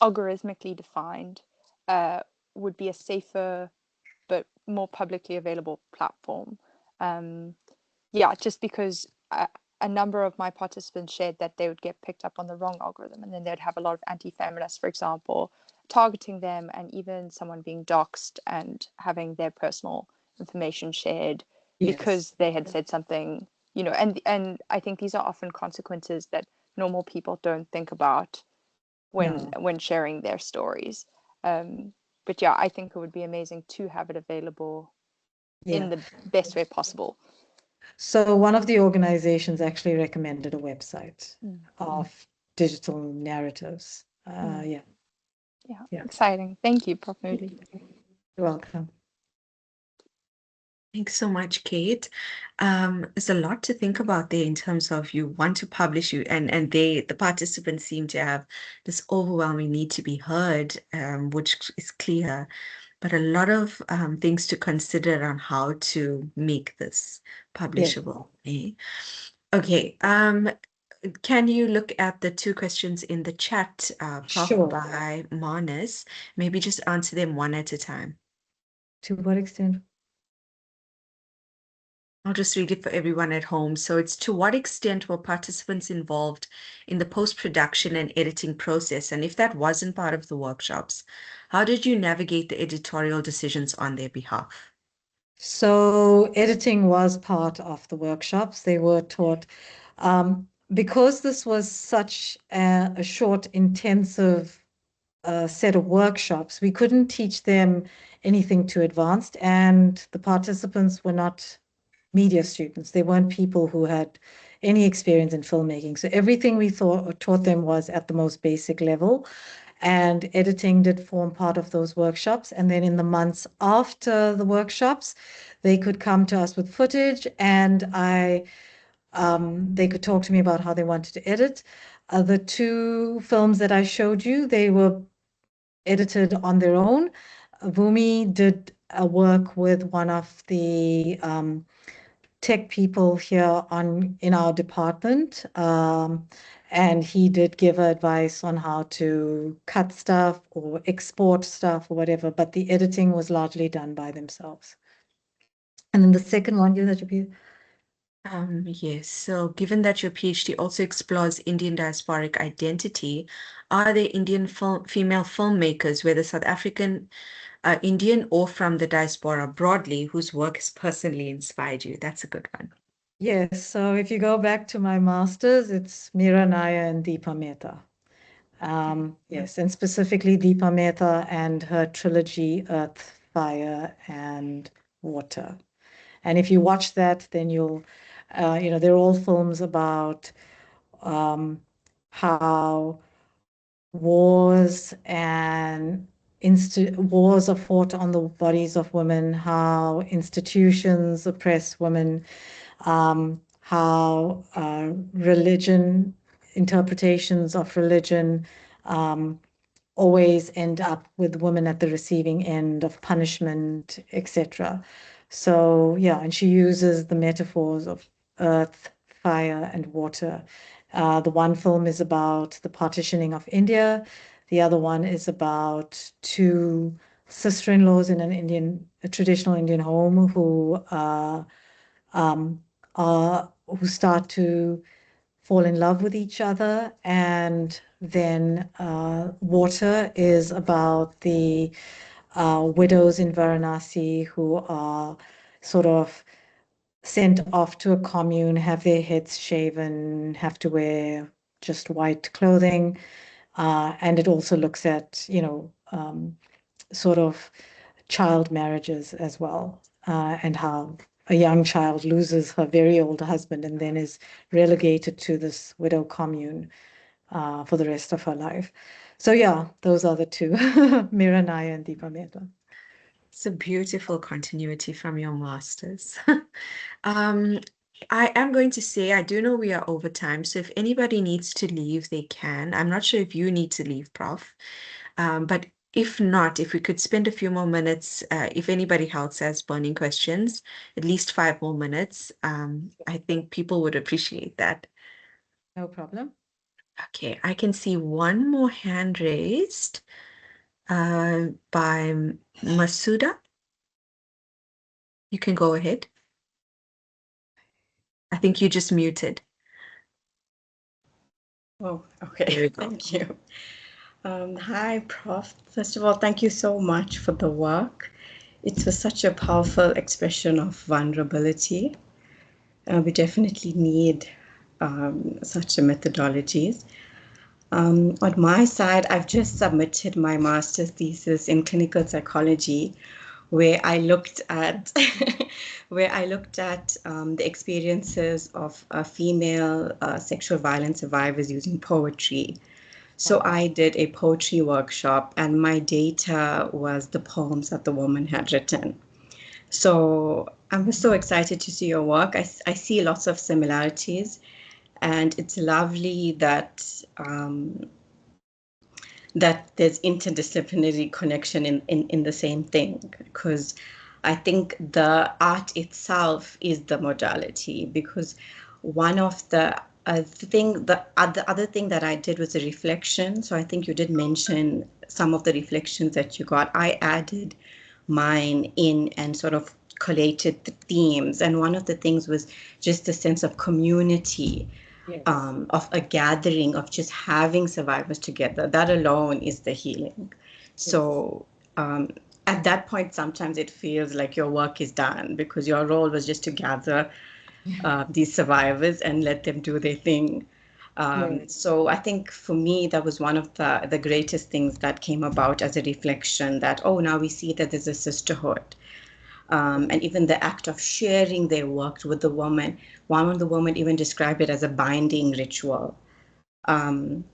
algorithmically defined would be a safer but more publicly available platform. Yeah, just because a number of my participants shared that they would get picked up on the wrong algorithm, and then they'd have a lot of anti-feminists, for example, targeting them, and even someone being doxxed and having their personal information shared because they had said something, you know, and I think these are often consequences that normal people don't think about when sharing their stories. But yeah, I think it would be amazing to have it available in the best way possible. So one of the organizations actually recommended a website of digital narratives. Yeah. Exciting. Thank you, Prof. Moodley. You're welcome. Thanks so much, Kate. There's a lot to think about there in terms of you want to publish and the participants seem to have this overwhelming need to be heard, which is clear, but a lot of things to consider on how to make this publishable. Okay. Can you look at the two questions in the chat, Prof, by Marnus? Maybe just answer them one at a time. To what extent? I'll just read it for everyone at home. So it's, to what extent were participants involved in the post-production and editing process? And if that wasn't part of the workshops, how did you navigate the editorial decisions on their behalf? So editing was part of the workshops. They were taught. Because this was such a short, intensive set of workshops, we couldn't teach them anything too advanced, and the participants were not media students. They weren't people who had any experience in filmmaking. So everything we taught them was at the most basic level, and editing did form part of those workshops. And then in the months after the workshops, they could come to us with footage, and they could talk to me about how they wanted to edit. The two films that I showed you, they were edited on their own. Vumi did work with one of the tech people here in our department, and he did give her advice on how to cut stuff or export stuff or whatever, but the editing was largely done by themselves. And then the second one, Yes, so given that your PhD also explores Indian diasporic identity, are there Indian female filmmakers, whether South African, Indian, or from the diaspora broadly, whose work has personally inspired you? That's a good one. Yes, so if you go back to my master's, it's Meera Nair and Deepa Mehta. Yes, and specifically Deepa Mehta and her trilogy, Earth, Fire, and Water. And if you watch that, then you'll, they're all films about how wars are fought on the bodies of women, how institutions oppress women, how religion, interpretations of religion always end up with women at the receiving end of punishment, etc. So yeah, and she uses the metaphors of earth, fire, and water. The one film is about the partitioning of India. The other one is about two sister-in-laws in a traditional Indian home who start to fall in love with each other. And then Water is about the widows in Varanasi who are sort of sent off to a commune, have their heads shaven, have to wear just white clothing. And it also looks at, sort of child marriages as well, and how a young child loses her very old husband and then is relegated to this widow commune for the rest of her life. So yeah, those are the two, Meera Nair and Deepa Mehta. It's a beautiful continuity from your masters. I am going to say, I do know we are over time, so if anybody needs to leave, they can. I'm not sure if you need to leave, Prof. But if not, if we could spend a few more minutes, if anybody else has burning questions, at least 5 more minutes, I think people would appreciate that. No problem. Okay, I can see one more hand raised by Masuda. You can go ahead. I think you just muted. Oh, okay. There we go. Thank you. Hi, Prof. First of all, thank you so much for the work. It was such a powerful expression of vulnerability. We definitely need such a methodologies. On my side, I've just submitted my master's thesis in clinical psychology, where I looked at the experiences of female sexual violence survivors using poetry. So I did a poetry workshop, and my data was the poems that the woman had written. So I'm so excited to see your work. I see lots of similarities, and it's lovely that that there's interdisciplinary connection in the same thing, because I think the art itself is the modality, because one of the other thing that I did was a reflection. So I think you did mention some of the reflections that you got. I added mine in and sort of collated the themes. And one of the things was just a sense of community, Yes. of a gathering, of just having survivors together. That alone is the healing. So at that point, sometimes it feels like your work is done, because your role was just to gather these survivors and let them do their thing. So I think for me, that was one of the greatest things that came about as a reflection, that, oh, now we see that there's a sisterhood. And even the act of sharing their work with the woman, one of the women even described it as a binding ritual. And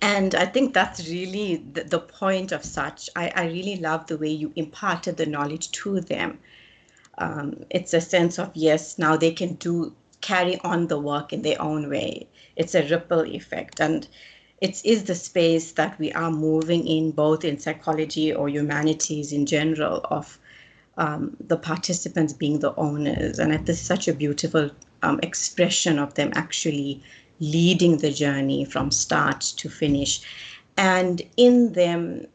I think that's really the point of such. I really love the way you imparted the knowledge to them. It's a sense of, yes, now they can carry on the work in their own way. It's a ripple effect. And it is the space that we are moving in, both in psychology or humanities in general, of the participants being the owners. And this is such a beautiful expression of them actually leading the journey from start to finish. And in them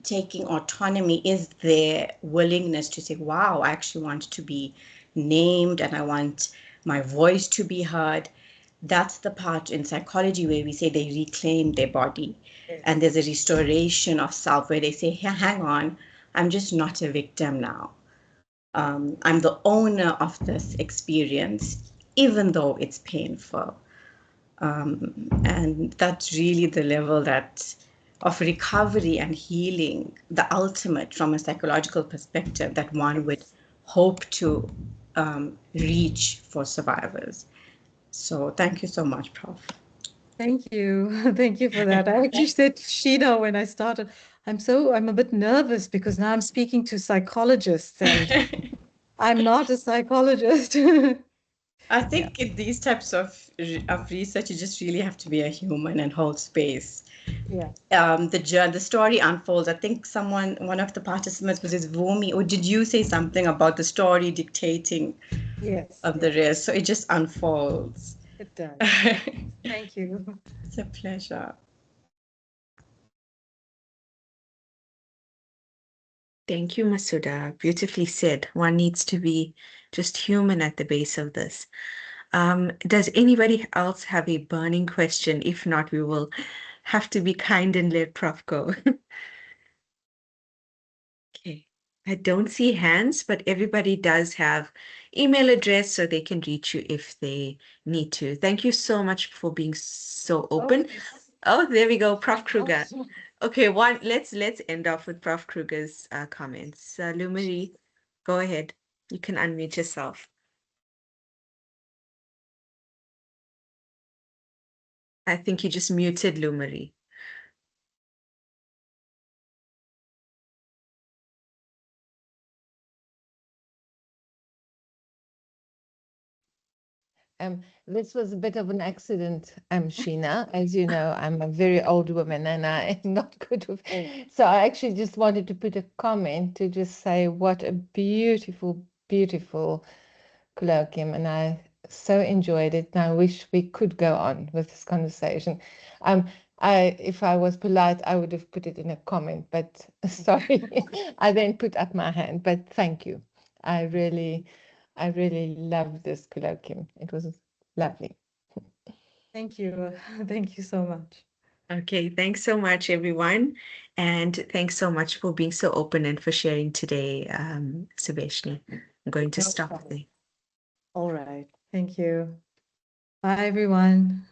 taking autonomy is their willingness to say, wow, I actually want to be named and I want my voice to be heard. That's the part in psychology where we say they reclaim their body. And there's a restoration of self where they say, hey, hang on, I'm just not a victim now. I'm the owner of this experience, even though it's painful. And that's really the level of recovery and healing, the ultimate from a psychological perspective, that one would hope to reach for survivors. So thank you so much, Prof. Thank you. Thank you for that. I actually said to Sheena when I started, I'm a bit nervous because now I'm speaking to psychologists and I'm not a psychologist. I think in these types of research, you just really have to be a human and hold space. Yeah. The story unfolds. I think one of the participants was Vumi, or did you say something about the story dictating the rest? So it just unfolds. It does. Thank you. It's a pleasure. Thank you, Masuda. Beautifully said. One needs to be just human at the base of this. Does anybody else have a burning question? If not, we will have to be kind and let Prof go. Okay. I don't see hands, but everybody does have email address so they can reach you if they need to. Thank you so much for being so open. Oh, there we go, Prof Kruger. Okay, let's end off with Prof Kruger's comments. Lou Marie, go ahead. You can unmute yourself. I think you just muted Lou Marie. This was a bit of an accident, Sheena. As you know, I'm a very old woman and I am not good with. So I actually just wanted to put a comment to just say what a beautiful, beautiful colloquium. And I so enjoyed it, and I wish we could go on with this conversation. If I was polite, I would have put it in a comment, but sorry, I then put up my hand. But thank you. I really love this colloquium. It was lovely. Thank you. Thank you so much. Okay, thanks so much, everyone. And thanks so much for being so open and for sharing today, Subeshini. I'm going to stop there. All right. Thank you. Bye, everyone.